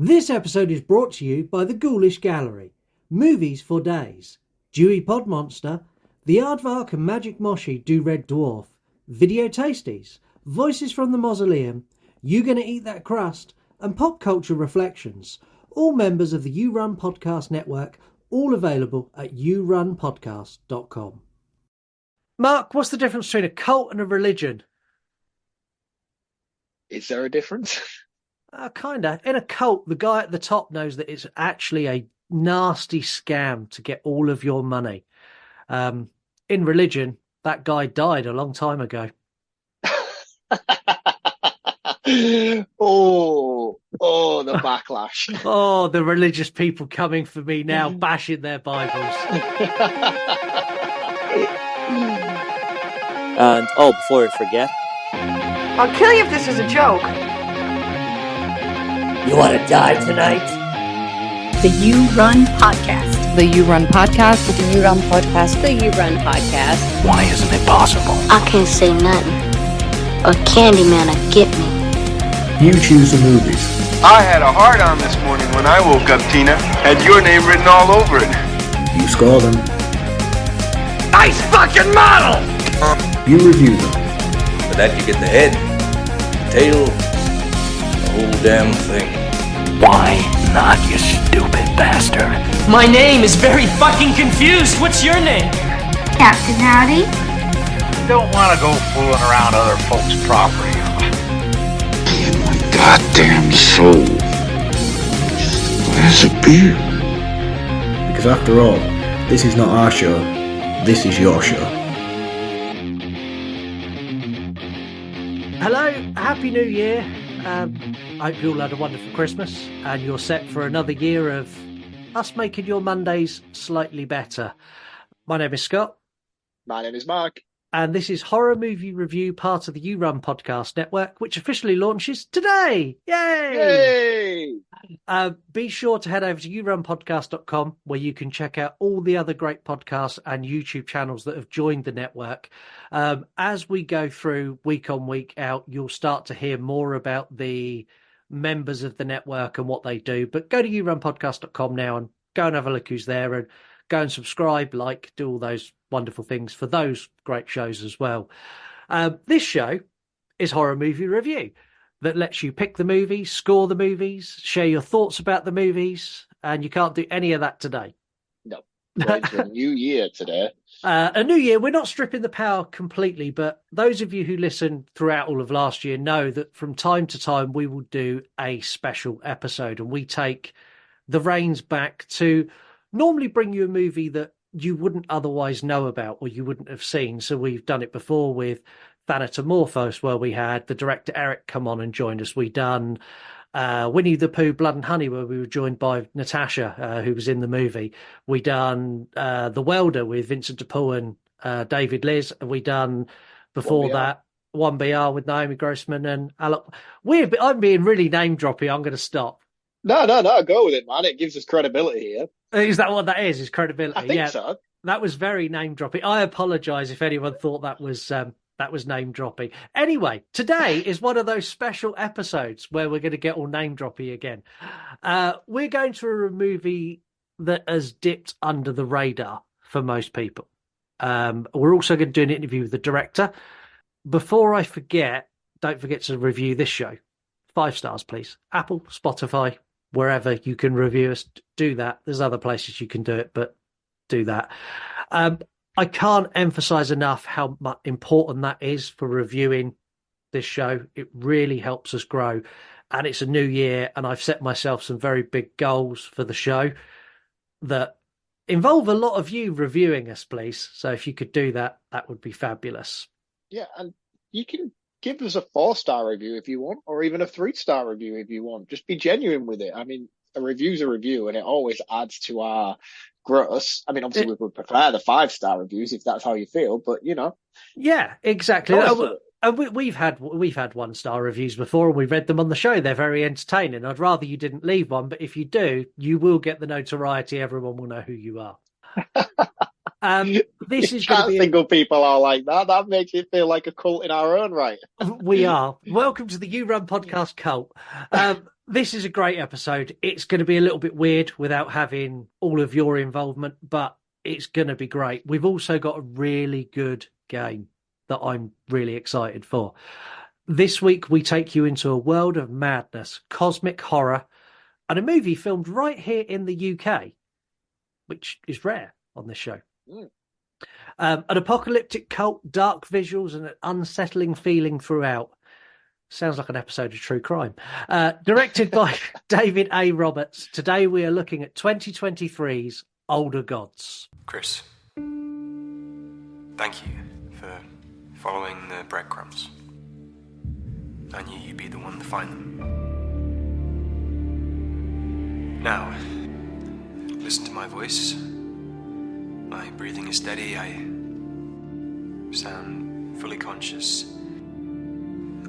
This episode is brought to you by the Ghoulish Gallery, Movies for Days, Dewey Pod Monster, The Aardvark and Magic Moshi Do Red Dwarf, Video Tasties, Voices from the Mausoleum, You Gonna Eat That Crust, and Pop Culture Reflections, all members of the You Run Podcast Network, all available at yourunpodcast.com. Mark, what's the difference between a cult and a religion? Is there a difference? Kinda. In a cult, the guy at the top knows that it's actually a nasty scam to get all of your money. In religion, that guy died a long time ago. The backlash. Oh, the religious people coming for me now, bashing their Bibles. And, before I forget, I'll kill you if this is a joke. You want to die tonight? The You Run Podcast. The You Run Podcast. The You Run Podcast. The You Run Podcast. Why isn't it possible? I can't say nothing. Or Candyman will get me. You choose the movies. I had a hard-on this morning when I woke up, Tina. Had your name written all over it. You score them. Nice fucking model! You review them. For that you get the head, the tail, the whole damn thing. Why not, you stupid bastard? My name is very fucking confused. What's your name? Captain Howdy. Don't want to go fooling around other folks' property. In my goddamn soul. Just a glass of beer. Because after all, this is not our show. This is your show. Hello, Happy New Year. I hope you all had a wonderful Christmas and you're set for another year of us making your Mondays slightly better. My name is Scott. My name is Mark. And this is Horror Movie Review, part of the You Run Podcast Network, which officially launches today. Yay! Be sure to head over to yourunpodcast.com where you can check out all the other great podcasts and YouTube channels that have joined the network. As we go through week on, week out, you'll start to hear more about the members of the network and what they do. But go to yourunpodcast.com now and go and have a look who's there and go and subscribe, do all those wonderful things for those great shows as well. This show is Horror Movie Review that lets you pick the movies, score the movies, share your thoughts about the movies, and you can't do any of that today. No. It's a new year today. A new year. We're not stripping the power completely, but those of you who listened throughout all of last year know that from time to time we will do a special episode and we take the reins back to normally bring you a movie that you wouldn't otherwise know about or you wouldn't have seen. So we've done it before with Thanatomorphos, where we had the director Eric come on and join us. We done Winnie the Pooh, Blood and Honey, where we were joined by Natasha, who was in the movie. We done The Welder with Vincent DePaul and David Liz. We done before that 1BR with Naomi Grossman and Alec. I'm being really name droppy. I'm going to stop. No, go with it, man. It gives us credibility here. Is that what that is? Is credibility? I think so. That was very name dropping. I apologise if anyone thought that was name dropping. Anyway, today is one of those special episodes where we're going to get all name droppy again. We're going through a movie that has dipped under the radar for most people. We're also going to do an interview with the director. Before I forget, don't forget to review this show. 5 stars, please. Apple, Spotify, wherever you can review us, do that. There's other places you can do it, but do that. I can't emphasize enough how important that is for reviewing this show. It really helps us grow. And it's a new year, and I've set myself some very big goals for the show that involve a lot of you reviewing us, please. So if you could do that, that would be fabulous. Yeah, and you can give us a 4-star review if you want, or even a 3-star review if you want. Just be genuine with it. I mean, a review's a review, and it always adds to our growth. I mean, obviously, we would prefer the 5-star reviews if that's how you feel, but you know. Yeah, exactly. We've had 1-star reviews before, and we've read them on the show. They're very entertaining. I'd rather you didn't leave one, but if you do, you will get the notoriety. Everyone will know who you are. This is going to be single people are like that. That makes it feel like a cult in our own right. We are. Welcome to the You Run Podcast cult. This is a great episode. It's going to be a little bit weird without having all of your involvement, but it's going to be great. We've also got a really good game that I'm really excited for. This week, we take you into a world of madness, cosmic horror, and a movie filmed right here in the UK, which is rare on this show. An apocalyptic cult, dark visuals, and an unsettling feeling throughout. Sounds like an episode of True Crime. Directed by David A. Roberts. Today we are looking at 2023's Older Gods. Chris, thank you for following the breadcrumbs. I knew you'd be the one to find them. Now, listen to my voice. My breathing is steady. I sound fully conscious.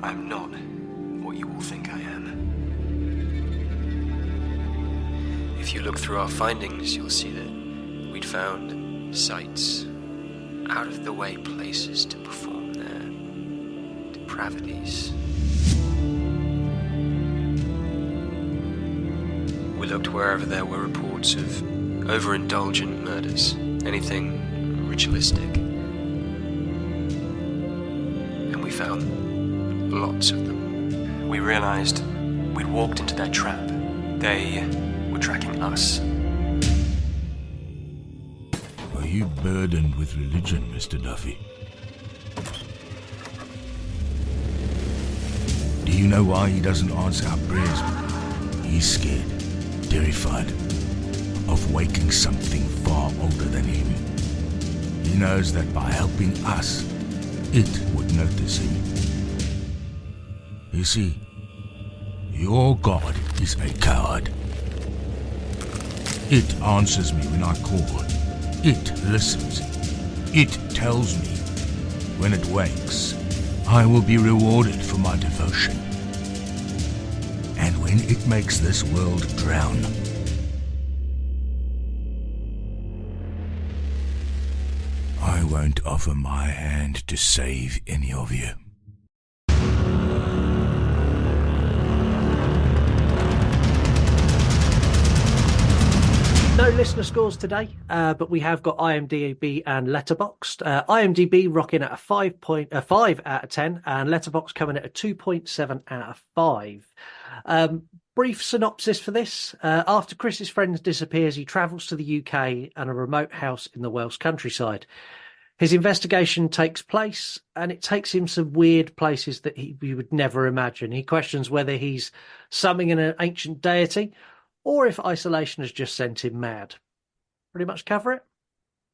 I'm not what you all think I am. If you look through our findings, you'll see that we'd found sites, out-of-the-way places to perform their depravities. We looked wherever there were reports of overindulgent murders, anything ritualistic. And we found lots of them. We realized we'd walked into their trap. They were tracking us. Are you burdened with religion, Mr. Duffy? Do you know why he doesn't answer our prayers? He's scared, terrified of waking something far older than him. He knows that by helping us, it would notice him. You see, your God is a coward. It answers me when I call. It listens. It tells me when it wakes, I will be rewarded for my devotion. And when it makes this world drown, I won't offer my hand to save any of you. No listener scores today, but we have got IMDb and Letterboxd. IMDb rocking at a 5 out of 10, and Letterboxd coming at a 2.7 out of 5. Brief synopsis for this. After Chris's friend disappears, he travels to the UK and a remote house in the Welsh countryside. His investigation takes place, and it takes him some weird places that he would never imagine. He questions whether he's summoning an ancient deity, or if isolation has just sent him mad. Pretty much cover it?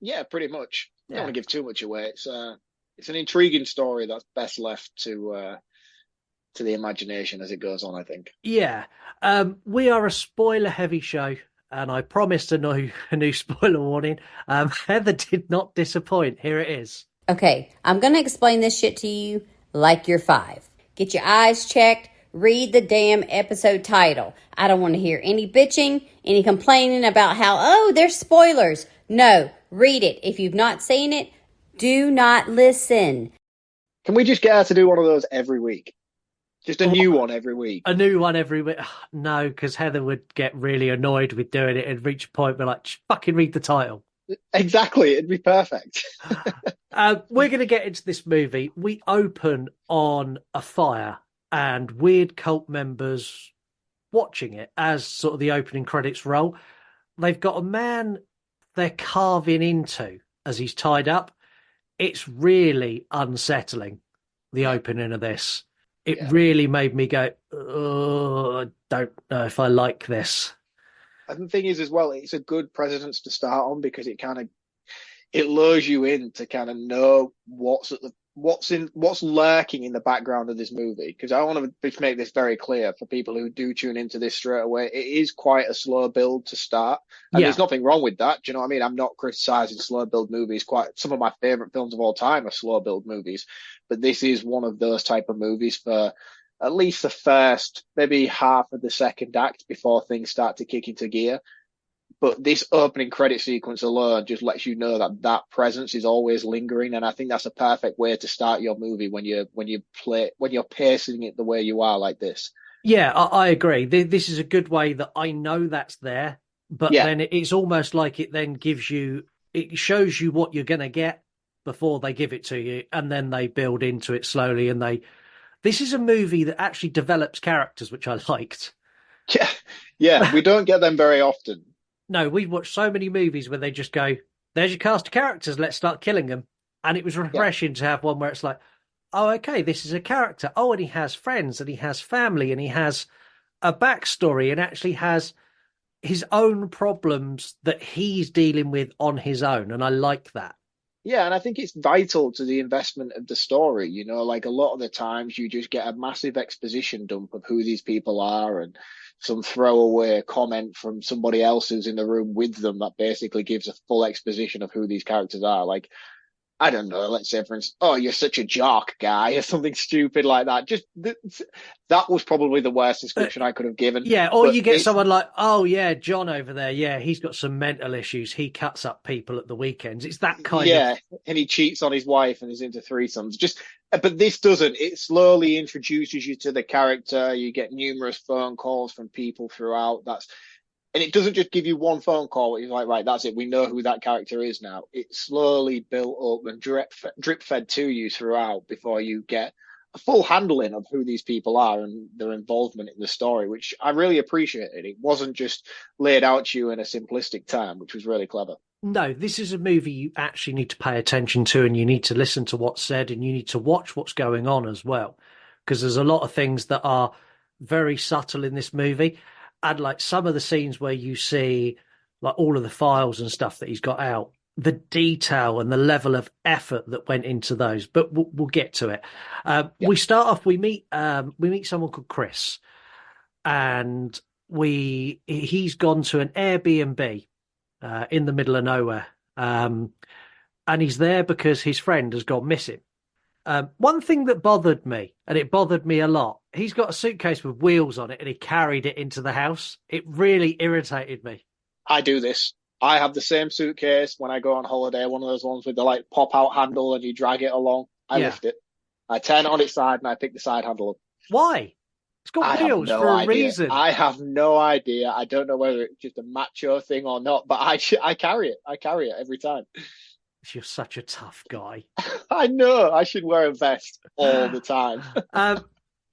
Yeah, pretty much. Yeah. Don't want to give too much away. It's an intriguing story that's best left to the imagination as it goes on, I think. Yeah. We are a spoiler-heavy show, and I promised a new spoiler warning. Heather did not disappoint. Here it is. Okay, I'm going to explain this shit to you like you're 5. Get your eyes checked. Read the damn episode title. I don't want to hear any bitching, any complaining about how, there's spoilers. No, read it. If you've not seen it, do not listen. Can we just get her to do one of those every week? Just a new one every week. A new one every week. No, because Heather would get really annoyed with doing it and reach a point where like, fucking read the title. Exactly. It'd be perfect. We're going to get into this movie. We open on a fire and weird cult members watching it as sort of the opening credits roll. They've got a man they're carving into as he's tied up. It's really unsettling, the opening of this. It really made me go, oh, I don't know if I like this. And the thing is, as well, it's a good precedence to start on because it lures you in to kind of know what's lurking in the background of this movie. Because I want to just make this very clear for people who do tune into this straight away. It is quite a slow build to start, and there's nothing wrong with that. Do you know what I mean? I'm not criticizing slow build movies. Some of my favorite films of all time are slow build movies, but this is one of those type of movies for at least the first, maybe half of the second act before things start to kick into gear. But this opening credit sequence alone just lets you know that presence is always lingering, and I think that's a perfect way to start your movie when you're pacing it the way you are like this. Yeah, I agree. This is a good way that I know that's there, but then it's almost like it then it shows you what you're going to get before they give it to you, and then they build into it slowly. And this is a movie that actually develops characters, which I liked. Yeah, we don't get them very often. No, we've watched so many movies where they just go, "There's your cast of characters, let's start killing them," and it was refreshing to have one where it's like, oh, okay, this is a character. Oh, and he has friends and he has family and he has a backstory and actually has his own problems that he's dealing with on his own. And I like that. Yeah, and I think it's vital to the investment of the story. You know, like a lot of the times you just get a massive exposition dump of who these people are and some throwaway comment from somebody else who's in the room with them that basically gives a full exposition of who these characters are. Like, I don't know, let's say, for instance, oh, you're such a jock guy or something stupid like that. Just that was probably the worst description I could have given. Yeah, or you get someone like, oh, yeah, John over there. Yeah, he's got some mental issues. He cuts up people at the weekends. It's that kind of. Yeah, and he cheats on his wife and is into threesomes. But this doesn't. It slowly introduces you to the character. You get numerous phone calls from people throughout. And it doesn't just give you one phone call where you're like, right, that's it. We know who that character is now. It's slowly built up and drip fed to you throughout before you get a full handling of who these people are and their involvement in the story, which I really appreciated. It wasn't just laid out to you in a simplistic term, which was really clever. No, this is a movie you actually need to pay attention to, and you need to listen to what's said, and you need to watch what's going on as well, because there's a lot of things that are very subtle in this movie. And like some of the scenes where you see like all of the files and stuff that he's got out, the detail and the level of effort that went into those. But we'll get to it. We start off. We meet someone called Chris, and he's gone to an Airbnb in the middle of nowhere, and he's there because his friend has gone missing. One thing that bothered me, and it bothered me a lot, he's got a suitcase with wheels on it and he carried it into the house. It really irritated me. I do this. I have the same suitcase when I go on holiday, one of those ones with the like pop out handle and you drag it along. I lift it. I turn it on its side and I pick the side handle up. Why? It's got wheels for a reason. I have no idea. I don't know whether it's just a macho thing or not, but I carry it. I carry it every time. You're such a tough guy. I know. I should wear a vest all the time.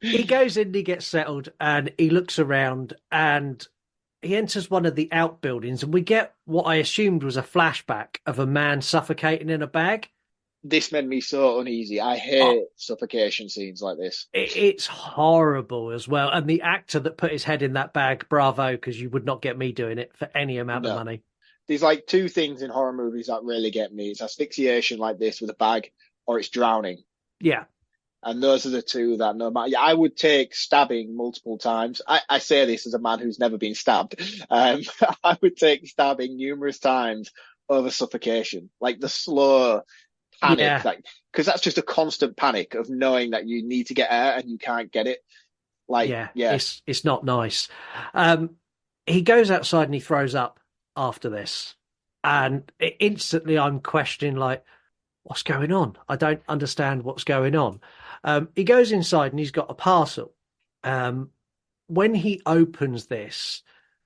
He goes in, he gets settled, and he looks around, and he enters one of the outbuildings, and we get what I assumed was a flashback of a man suffocating in a bag. This made me so uneasy. I hate suffocation scenes like this. It's horrible as well. And the actor that put his head in that bag, bravo, because you would not get me doing it for any amount of money. There's like two things in horror movies that really get me. It's asphyxiation like this with a bag, or it's drowning. Yeah. And those are the two that no matter. I would take stabbing multiple times. I say this as a man who's never been stabbed. I would take stabbing numerous times over suffocation. Like the slow panic. Because that's just a constant panic of knowing that you need to get air and you can't get it. It's not nice. He goes outside and he throws up after this, and instantly I'm questioning, like, what's going on? I don't understand what's going on. He goes inside and he's got a parcel. When he opens this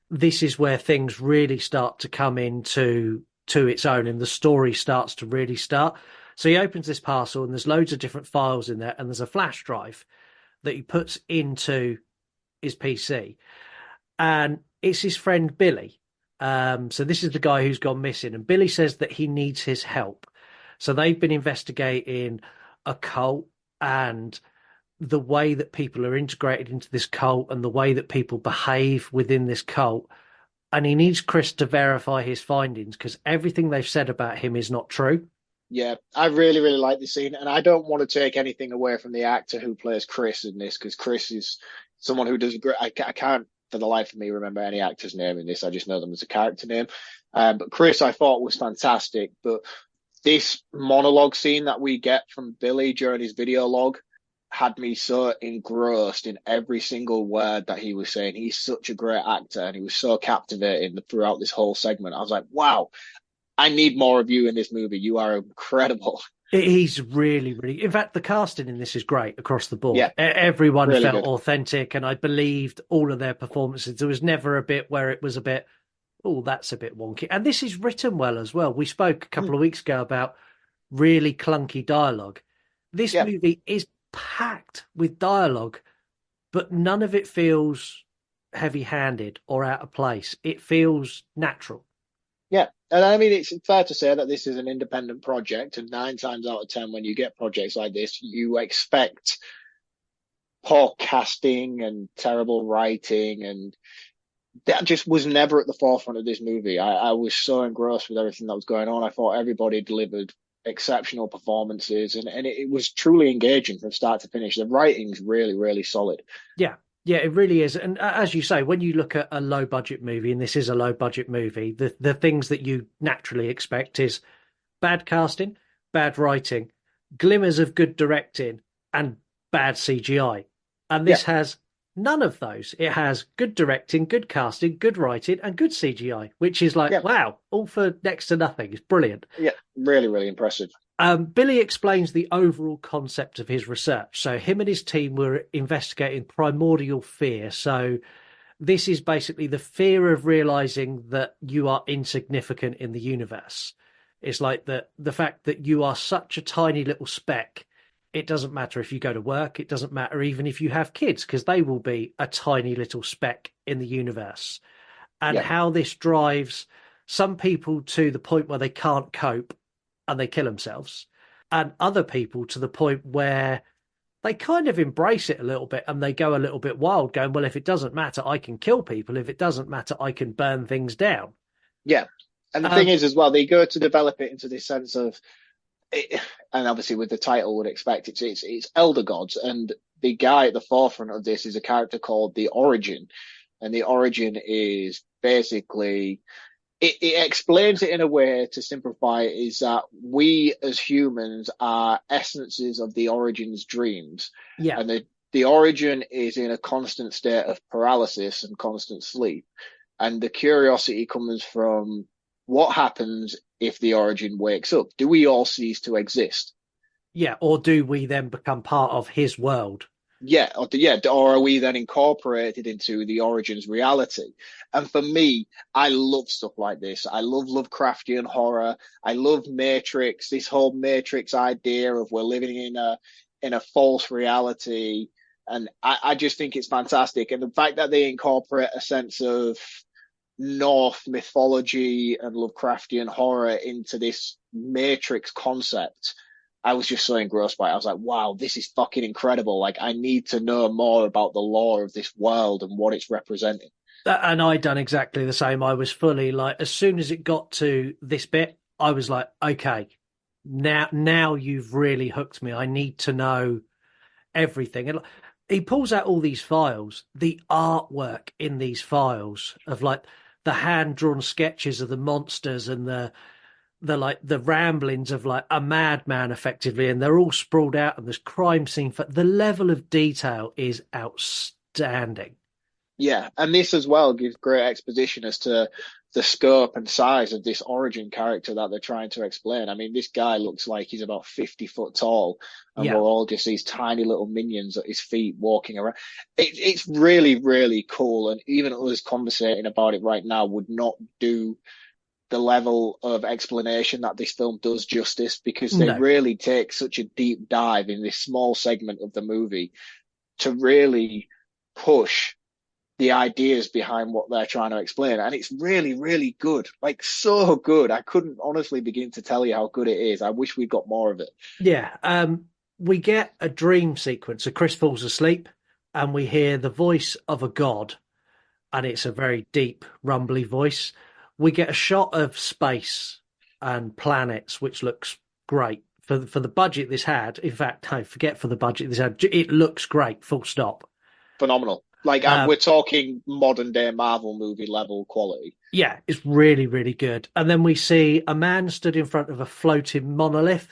is where things really start to come into its own, and the story starts to really start. So he opens this parcel and there's loads of different files in there, and there's a flash drive that he puts into his PC, and it's his friend Billy. So this is the guy who's gone missing, and Billy says that he needs his help. So they've been investigating a cult and the way that people are integrated into this cult and the way that people behave within this cult. And he needs Chris to verify his findings because everything they've said about him is not true. Yeah, I really, really like this scene, and I don't want to take anything away from the actor who plays Chris in this, because Chris is someone who does great. I can't for the life of me remember any actor's name in this. I just know them as a character name. But Chris, I thought, was fantastic. But this monologue scene that we get from Billy during his video log had me so engrossed in every single word that he was saying. He's such a great actor, and he was so captivating throughout this whole segment. I was like, wow, I need more of you in this movie. You are incredible. He's really, really. In fact, the casting in this is great across the board. Yeah, Everyone really felt good. authentic, and I believed all of their performances. There was never a bit where it was a bit, oh, that's a bit wonky. And this is written well as well. We spoke a couple of weeks ago about really clunky dialogue. This movie is packed with dialogue, but none of it feels heavy-handed or out of place. It feels natural. Yeah, and I mean, it's fair to say that this is an independent project, and 9 times out of 10, when you get projects like this, you expect poor casting and terrible writing, and that just was never at the forefront of this movie. I was so engrossed with everything that was going on. I thought everybody delivered exceptional performances, and it was truly engaging from start to finish. The writing's really, really solid. Yeah, it really is. And as you say, when you look at a low budget movie, and this is a low budget movie, the things that you naturally expect is bad casting, bad writing, glimmers of good directing, and bad CGI. And this has none of those. It has good directing, good casting, good writing, and good CGI, which is like, wow, all for next to nothing. It's brilliant. Yeah, really, really impressive. Billy explains the overall concept of his research. So him and his team were investigating primordial fear. So this is basically the fear of realizing that you are insignificant in the universe. It's like the fact that you are such a tiny little speck. It doesn't matter if you go to work. It doesn't matter even if you have kids, because they will be a tiny little speck in the universe. And how this drives some people to the point where they can't cope and they kill themselves, and other people to the point where they kind of embrace it a little bit and they go a little bit wild, going, well, if it doesn't matter, I can kill people. If it doesn't matter, I can burn things down. Yeah. And the thing is as well, they go to develop it into this sense of, and obviously with the title would expect it's elder gods. And the guy at the forefront of this is a character called the Origin. And the Origin is basically, it explains it in a way, to simplify it, is that we as humans are essences of the Origin's dreams. Yeah. And the Origin is in a constant state of paralysis and constant sleep. And the curiosity comes from what happens if the Origin wakes up. Do we all cease to exist? Yeah. Or do we then become part of his world? Yeah, or are we then incorporated into the Origin's reality? And for me, I love stuff like this. I love Lovecraftian horror. I love Matrix, this whole Matrix idea of we're living in a false reality. And I just think it's fantastic. And the fact that they incorporate a sense of North mythology and Lovecraftian horror into this Matrix concept, I was just so engrossed by it. I was like, wow, this is fucking incredible. Like, I need to know more about the lore of this world and what it's representing. And I done exactly the same. I was fully like, as soon as it got to this bit, I was like, okay, now you've really hooked me. I need to know everything. And he pulls out all these files, the artwork in these files of like the hand-drawn sketches of the monsters and the ramblings of like a madman effectively, and they're all sprawled out and there's crime scene. The level of detail is outstanding. Yeah, and this as well gives great exposition as to the scope and size of this Origin character that they're trying to explain. I mean, this guy looks like he's about 50 foot tall, and we're all just these tiny little minions at his feet walking around. It's really, really cool, and even us conversating about it right now would not do the level of explanation that this film does justice, because they really take such a deep dive in this small segment of the movie to really push the ideas behind what they're trying to explain. And it's really, really good. Like, so good. I couldn't honestly begin to tell you how good it is. I wish we'd got more of it. Yeah. We get a dream sequence. So Chris falls asleep and we hear the voice of a god, and it's a very deep, rumbly voice. We get a shot of space and planets, which looks great for the budget this had. In fact, I forget for the budget this had. It looks great, full stop. Phenomenal. Like, we're talking modern day Marvel movie level quality. Yeah, it's really, really good. And then we see a man stood in front of a floating monolith.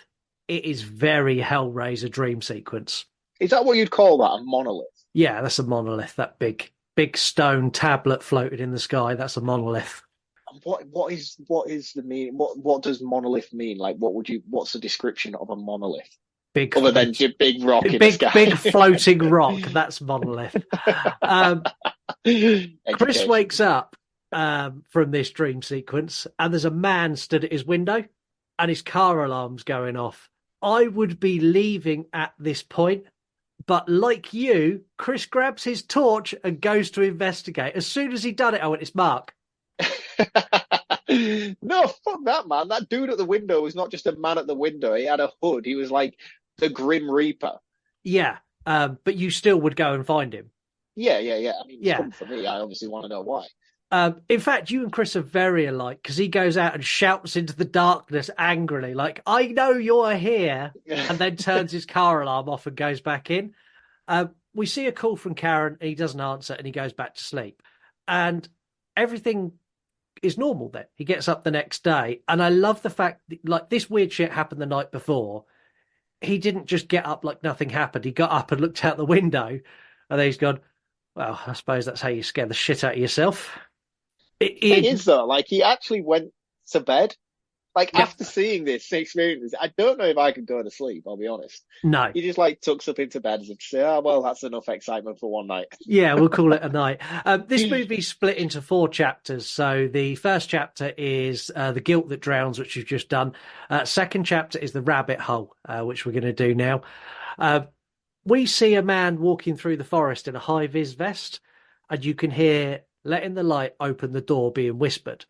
It is very Hellraiser dream sequence. Is that what you'd call that, a monolith? Yeah, that's a monolith. That big stone tablet floated in the sky. That's a monolith. A what is the meaning? What does monolith mean? Like, what's the description of a monolith? Big, other than big rock in the sky. Big floating rock. That's monolith. Chris wakes up from this dream sequence, and there's a man stood at his window, and his car alarm's going off. I would be leaving at this point, but like you, Chris grabs his torch and goes to investigate. As soon as he done it, I went, it's Mark. No, fuck that, man. That dude at the window was not just a man at the window. He had a hood. He was like the Grim Reaper. Yeah, but you still would go and find him. Yeah. I mean, it's fun for me. I obviously want to know why. In fact, you and Chris are very alike, because he goes out and shouts into the darkness angrily, like, I know you're here, and then turns his car alarm off and goes back in. We see a call from Karen, and he doesn't answer, and he goes back to sleep. And everything is normal then. He gets up the next day, and I love the fact that, like, this weird shit happened the night before. He didn't just get up like nothing happened. He got up and looked out the window, and then he's gone, well, I suppose that's how you scare the shit out of yourself. It is, though. Like, he actually went to bed. Like, after seeing this experience, I don't know if I could go to sleep, I'll be honest. No. He just, like, tucks up into bed as if to say, oh, well, that's enough excitement for one night. Yeah, we'll call it a night. This movie's split into 4 chapters. So the first chapter is The Guilt That Drowns, which you've just done. Second chapter is The Rabbit Hole, which we're going to do now. We see a man walking through the forest in a high-vis vest, and you can hear letting the light open the door being whispered.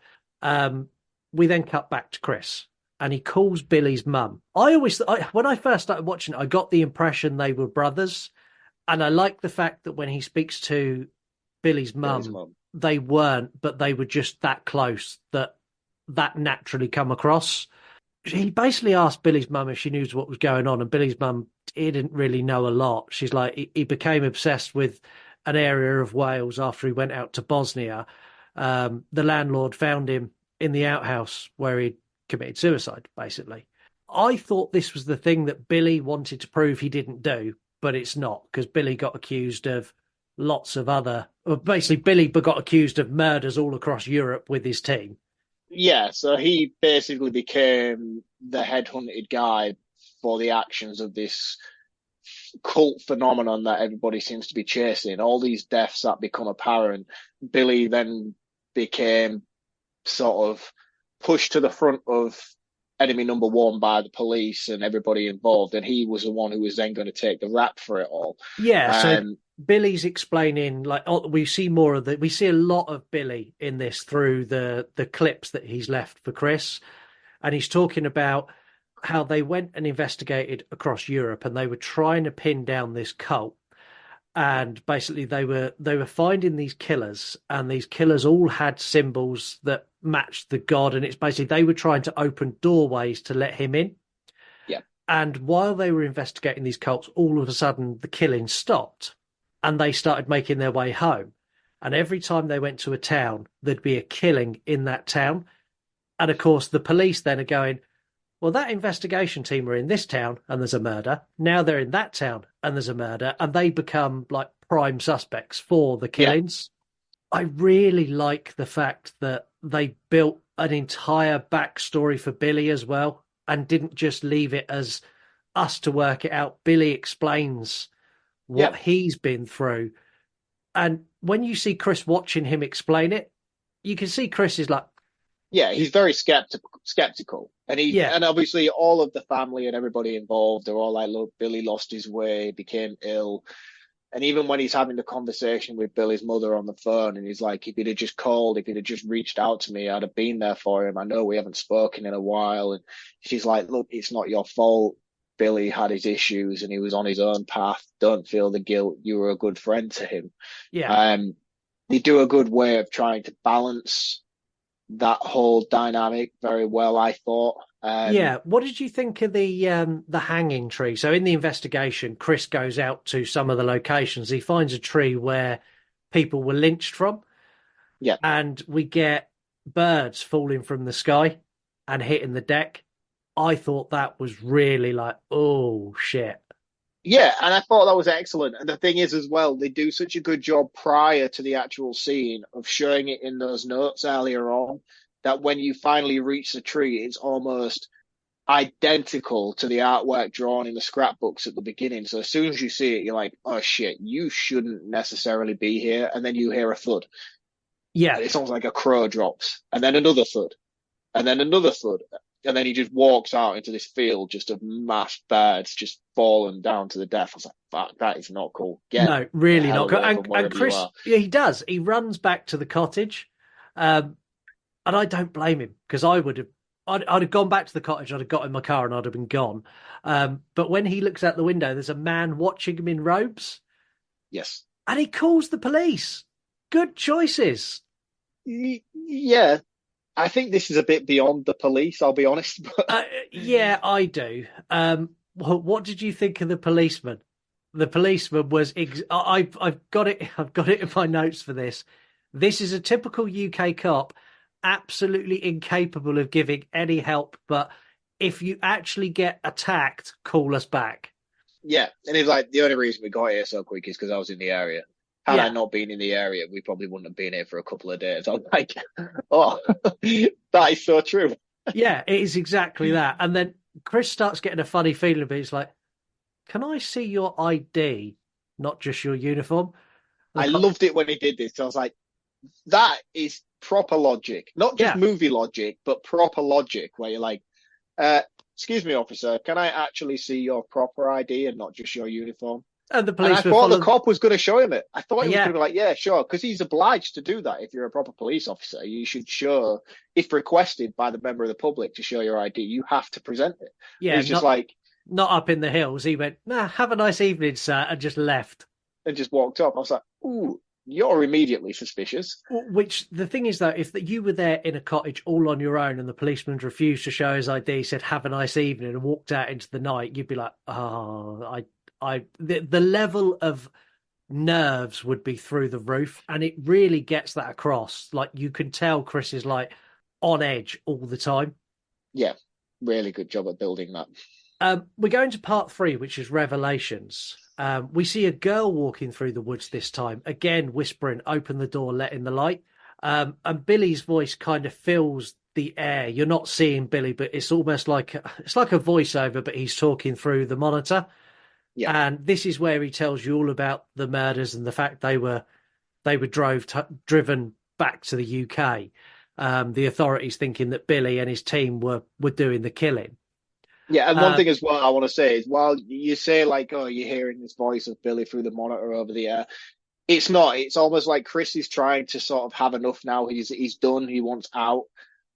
We then cut back to Chris, and he calls Billy's mum. When I first started watching it, I got the impression they were brothers, and I like the fact that when he speaks to Billy's mum, they weren't, but they were just that close that naturally come across. He basically asked Billy's mum if she knew what was going on, and Billy's mum didn't really know a lot. She's like, he became obsessed with an area of Wales after he went out to Bosnia. The landlord found him in the outhouse where he'd committed suicide, basically. I thought this was the thing that Billy wanted to prove he didn't do, but it's not, because Billy got accused of lots of other... Basically, Billy got accused of murders all across Europe with his team. Yeah, so he basically became the headhunted guy for the actions of this cult phenomenon that everybody seems to be chasing. All these deaths that become apparent, Billy then became sort of pushed to the front of enemy number one by the police and everybody involved, and he was the one who was then going to take the rap for it all. Yeah, so Billy's explaining, like, we see a lot of Billy in this through the clips that he's left for Chris, and he's talking about how they went and investigated across Europe, and they were trying to pin down this cult. And basically they were finding these killers, and these killers all had symbols that matched the god. And it's basically they were trying to open doorways to let him in. Yeah. And while they were investigating these cults, all of a sudden the killing stopped, and they started making their way home. And every time they went to a town, there'd be a killing in that town. And of course, the police then are going, well, that investigation team were in this town and there's a murder. Now they're in that town and there's a murder, and they become like prime suspects for the killings. Yeah. I really like the fact that they built an entire backstory for Billy as well, and didn't just leave it as us to work it out. Billy explains what he's been through. And when you see Chris watching him explain it, you can see Chris is like, yeah, he's very skeptical. And and obviously all of the family and everybody involved, they're all like, look, Billy lost his way, became ill. And even when he's having the conversation with Billy's mother on the phone, and he's like, if he'd have just called, if he'd have just reached out to me, I'd have been there for him. I know we haven't spoken in a while. And she's like, look, it's not your fault. Billy had his issues and he was on his own path. Don't feel the guilt. You were a good friend to him. Yeah. They do a good way of trying to balance that whole dynamic very well, I thought. What did you think of the hanging tree? So in the investigation, Chris goes out to some of the locations. He finds a tree where people were lynched from. Yeah. And we get birds falling from the sky and hitting the deck. I thought that was really like, oh, shit. Yeah, and I thought that was excellent. And the thing is, as well, they do such a good job prior to the actual scene of showing it in those notes earlier on, that when you finally reach the tree, it's almost identical to the artwork drawn in the scrapbooks at the beginning. So as soon as you see it, you're like, oh shit, you shouldn't necessarily be here. And then you hear a thud. Yeah. And it's almost like a crow drops, and then another thud, and then another thud. And then he just walks out into this field just of mass birds just falling down to the death. I was like, fuck, that is not cool. No, really not cool. And Chris, yeah, he does. He runs back to the cottage. And I don't blame him, because I'd have gone back to the cottage, I'd have got in my car and I'd have been gone. But when he looks out the window, there's a man watching him in robes. Yes. And he calls the police. Good choices. Yeah. I think this is a bit beyond the police, I'll be honest. Yeah, I do. What did you think of the policeman? The policeman was. I've got it. I've got it in my notes for this. This is a typical UK cop, absolutely incapable of giving any help. But if you actually get attacked, call us back. Yeah, and it's like, the only reason we got here so quick is because I was in the area. Had I not been in the area, we probably wouldn't have been here for a couple of days. I'm like, oh, that is so true. Yeah, it is exactly that. And then Chris starts getting a funny feeling, but he's like, can I see your ID, not just your uniform? I loved it when he did this. I was like, that is proper logic. Not just movie logic, but proper logic, where you're like, excuse me, officer, can I actually see your proper ID and not just your uniform? And the police. I thought the cop was going to show him it. I thought he was going to be like, yeah, sure, because he's obliged to do that. If you're a proper police officer, you should show, if requested by the member of the public to show your ID, you have to present it. Yeah, he's just like, not up in the hills. He went, nah, have a nice evening, sir, and just left. And just walked up. I was like, ooh, you're immediately suspicious. Which, the thing is, though, if you were there in a cottage all on your own and the policeman refused to show his ID, said, have a nice evening, and walked out into the night, you'd be like, oh, the level of nerves would be through the roof, and it really gets that across. Like, you can tell Chris is like on edge all the time. Yeah, really good job at building that. We're going to part 3, which is Revelations. We see a girl walking through the woods this time, again whispering, open the door, let in the light. And Billy's voice kind of fills the air. You're not seeing Billy, but it's almost like a voiceover, but he's talking through the monitor. Yeah. And this is where he tells you all about the murders and the fact they were driven back to the UK. The authorities thinking that Billy and his team were doing the killing. Yeah, and one thing as well I want to say is, while you say like, oh, you're hearing this voice of Billy through the monitor over the air, it's not. It's almost like Chris is trying to sort of have enough now. He's done. He wants out.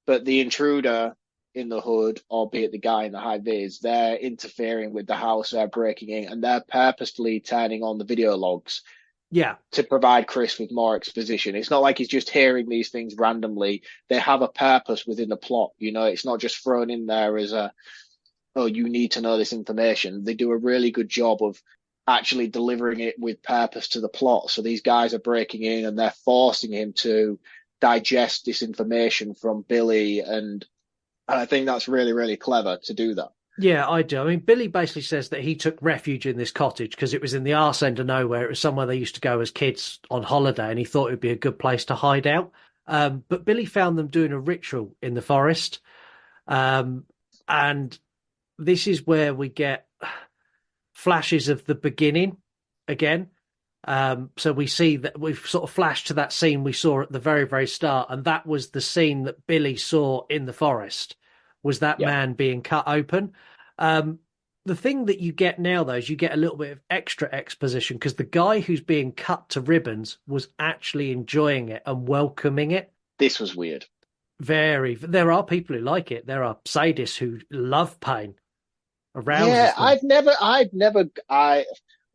But the intruder in the hood, albeit the guy in the high vis, they're interfering with the house. They're breaking in, and they're purposefully turning on the video logs. Yeah, to provide Chris with more exposition. It's not like he's just hearing these things randomly. They have a purpose within the plot. You know, it's not just thrown in there as a, oh, you need to know this information. They do a really good job of actually delivering it with purpose to the plot. So these guys are breaking in and they're forcing him to digest this information from Billy. And I think that's really, really clever to do that. Yeah, I do. I mean, Billy basically says that he took refuge in this cottage because it was in the arse end of nowhere. It was somewhere they used to go as kids on holiday, and he thought it would be a good place to hide out. But Billy found them doing a ritual in the forest. And this is where we get flashes of the beginning again. So we see that we've sort of flashed to that scene we saw at the very, very start. And that was the scene that Billy saw in the forest, was that man being cut open. The thing that you get now, though, is you get a little bit of extra exposition because the guy who's being cut to ribbons was actually enjoying it and welcoming it. This was weird. Very. There are people who like it. There are sadists who love pain. Yeah, I've never, I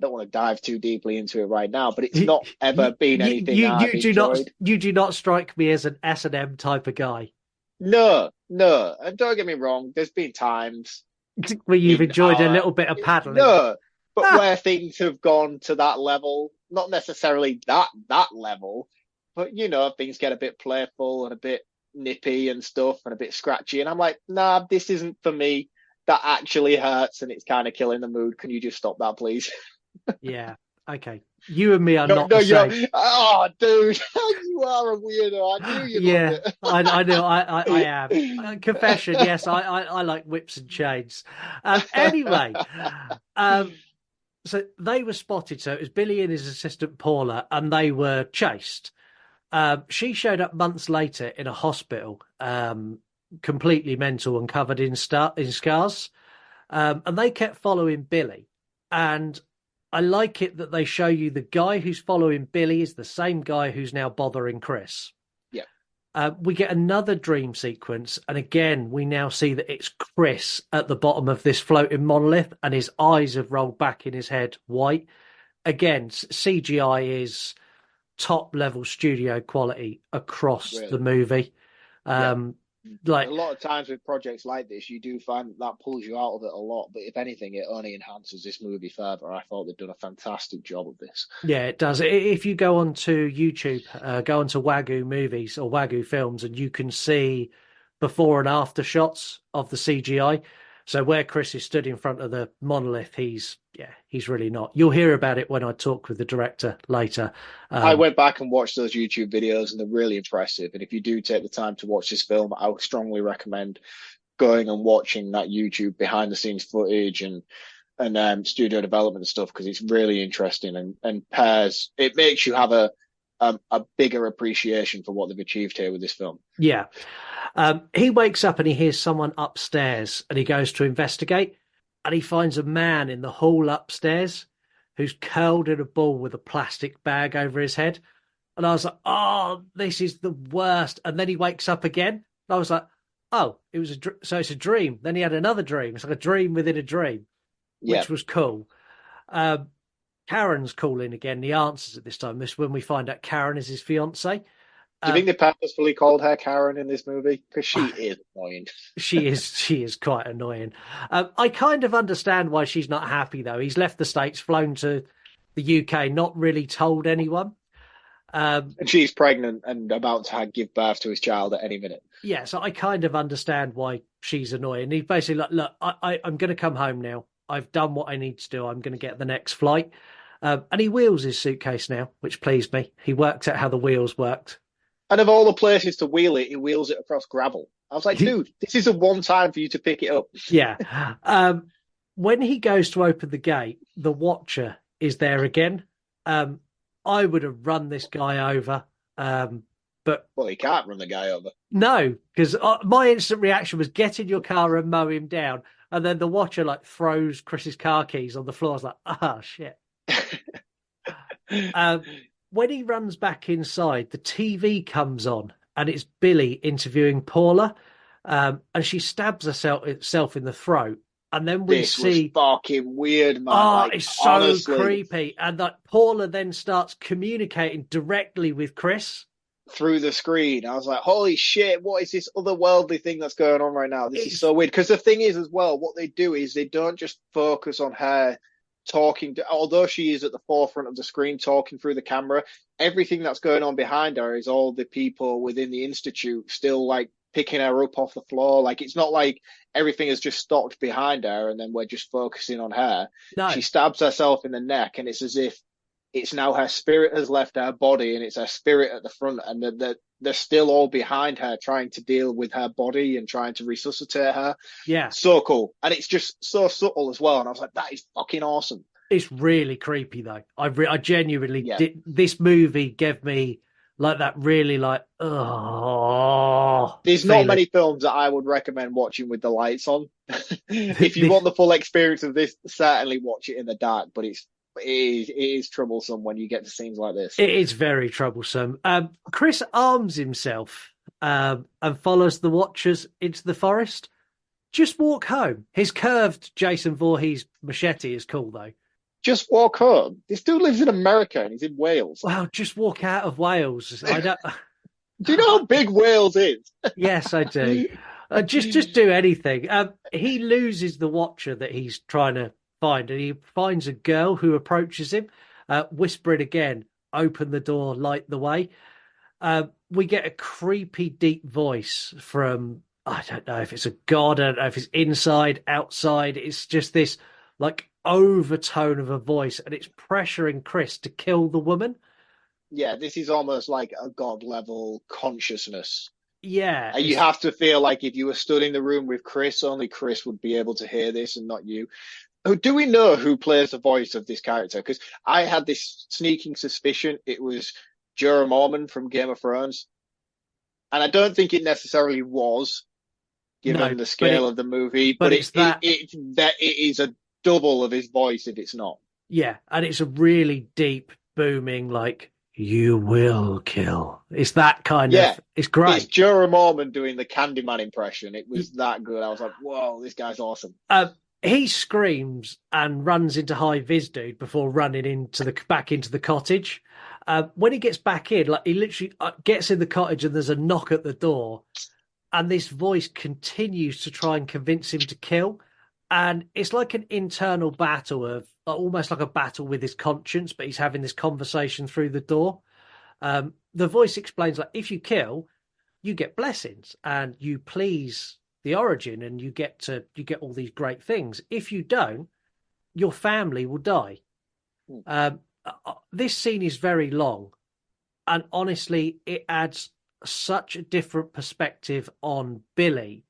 don't want to dive too deeply into it right now, but it's not ever been anything I've enjoyed. You do not strike me as an S&M type of guy. No, and don't get me wrong, there's been times where you've enjoyed a little bit of paddling. No, but where things have gone to that level, not necessarily that level, but you know, things get a bit playful and a bit nippy and stuff and a bit scratchy, and I'm like, nah, this isn't for me. That actually hurts and it's kind of killing the mood. Can you just stop that, please? Yeah. Okay. You and me are not the same. Oh, dude, you are a weirdo. I knew you loved it. I know. I am. Confession. Yes, I like whips and chains. Anyway, so they were spotted. So it was Billy and his assistant Paula, and they were chased. She showed up months later in a hospital, completely mental and covered in scars. And they kept following Billy. And I like it that they show you the guy who's following Billy is the same guy who's now bothering Chris. Yeah. We get another dream sequence. And again, we now see that it's Chris at the bottom of this floating monolith and his eyes have rolled back in his head white. Again, CGI is top level studio quality across the movie. Like a lot of times with projects like this, you do find that pulls you out of it a lot. But if anything, it only enhances this movie further. I thought they'd done a fantastic job of this. Yeah, it does. If you go onto YouTube, go onto Wagyu Movies or Wagyu Films, and you can see before and after shots of the CGI. So where Chris is stood in front of the monolith, he's really not. You'll hear about it when I talk with the director later. I went back and watched those YouTube videos and they're really impressive. And if you do take the time to watch this film, I would strongly recommend going and watching that YouTube behind the scenes footage and studio development stuff, because it's really interesting and it makes you have a bigger appreciation for what they've achieved here with this film. Yeah. He wakes up and he hears someone upstairs and he goes to investigate and he finds a man in the hall upstairs who's curled in a ball with a plastic bag over his head. And I was like, oh, this is the worst. And then he wakes up again. And I was like, oh, so it's a dream. Then he had another dream. It's like a dream within a dream, which was cool. Karen's calling again. The answers at this time. This is when we find out Karen is his fiance. Do you think they purposefully called her Karen in this movie? Because she is annoying. She is quite annoying. I kind of understand why she's not happy, though. He's left the States, flown to the UK, not really told anyone. And she's pregnant and about to give birth to his child at any minute. Yeah, so I kind of understand why she's annoying. He's basically like, look, I'm going to come home now. I've done what I need to do. I'm going to get the next flight. And he wheels his suitcase now, which pleased me. He worked out how the wheels worked. And of all the places to wheel it, he wheels it across gravel. I was like, dude, this is a one time for you to pick it up. Yeah. When he goes to open the gate, the Watcher is there again. I would have run this guy over. But he can't run the guy over. No, because my instant reaction was get in your car and mow him down. And then the Watcher throws Chris's car keys on the floor. I was like, shit. When he runs back inside, the TV comes on and it's Billy interviewing Paula, and she stabs herself in the throat. And then we see was fucking weird, man. Oh, it's so honestly creepy. And that Paula then starts communicating directly with Chris through the screen. I was like, holy shit, what is this otherworldly thing that's going on right now? This is so weird. Because the thing is, as well, what they do is they don't just focus on her talking, although she is at the forefront of the screen talking through the camera, everything that's going on behind her is all the people within the institute still picking her up off the floor. It's not like everything has just stopped behind her and then we're just focusing on her. No. She stabs herself in the neck and it's as if it's now her spirit has left her body and it's her spirit at the front, and they're still all behind her trying to deal with her body and trying to resuscitate her. Yeah. So cool. And it's just so subtle as well. And I was like, that is fucking awesome. It's really creepy, though. I genuinely did. This movie gave me that really There's not many films that I would recommend watching with the lights on. If you want the full experience of this, certainly watch it in the dark, but it is troublesome when you get to scenes like this. It is very troublesome. Chris arms himself and follows the Watchers into the forest. Just walk home. His curved Jason Voorhees machete is cool, though. Just walk home. This dude lives in America and he's in Wales. Well, just walk out of Wales. I don't. Do you know how big Wales is? Yes, I do. Just do anything. He loses the Watcher that he's trying to find, and he finds a girl who approaches him, whispering again, "Open the door, light the way." We get a creepy, deep voice from, I don't know if it's a god, I don't know if it's inside, outside. It's just this like overtone of a voice, and it's pressuring Chris to kill the woman. Yeah, this is almost like a god level consciousness. Yeah. And you have to feel like if you were stood in the room with Chris, only Chris would be able to hear this and not you. Do we know who plays the voice of this character? Because I had this sneaking suspicion it was Jorah Mormont from Game of Thrones. And I don't think it necessarily was, given the scale of the movie. But it is a double of his voice if it's not. Yeah, and it's a really deep, booming, like, you will kill. It's that kind of... It's great. It's Jorah Mormont doing the Candyman impression. It was that good. I was like, whoa, this guy's awesome. He screams and runs into High Vis Dude before running back into the cottage. When he gets back in, like, he literally gets in the cottage and there's a knock at the door, and this voice continues to try and convince him to kill. And it's like an internal battle of almost like a battle with his conscience, but he's having this conversation through the door. The voice explains, like, if you kill, you get blessings and you please the origin and you get all these great things. If you don't, your family will die. This scene is very long, and honestly, it adds such a different perspective on Billy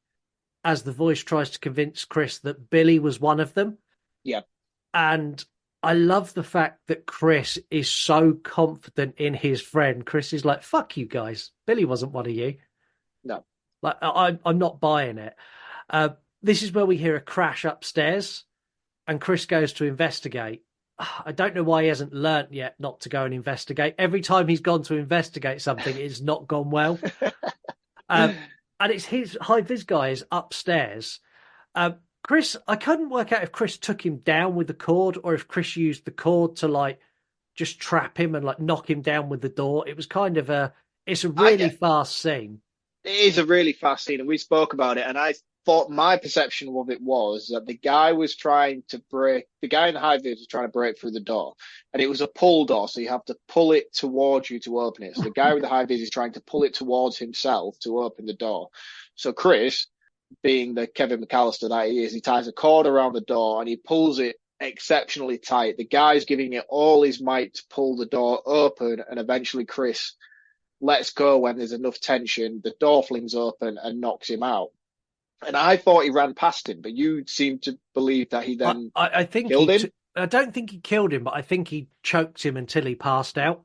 as the voice tries to convince Chris that Billy was one of them. Yeah. And I love the fact that Chris is so confident in his friend. Chris is like, fuck you guys. Billy wasn't one of you. No. Like, I'm not buying it. This is where we hear a crash upstairs, and Chris goes to investigate. I don't know why he hasn't learnt yet not to go and investigate. Every time he's gone to investigate something, it's not gone well. And it's his High Vis guy is upstairs. Chris, I couldn't work out if Chris took him down with the cord or if Chris used the cord to, like, just trap him and, like, knock him down with the door. It was kind of it's a really fast scene. It is a really fast scene, and we spoke about it, and I thought my perception of it was that the guy in the High Vis was trying to break through the door, and it was a pull door, so you have to pull it towards you to open it. So the guy with the High Vis is trying to pull it towards himself to open the door. So Chris, being the Kevin McAllister that he is, he ties a cord around the door and he pulls it exceptionally tight. The guy's giving it all his might to pull the door open, and eventually Chris lets go when there's enough tension. The door flings open and knocks him out. And I thought he ran past him, but you seem to believe that he then I think killed him? I don't think he killed him, but I think he choked him until he passed out.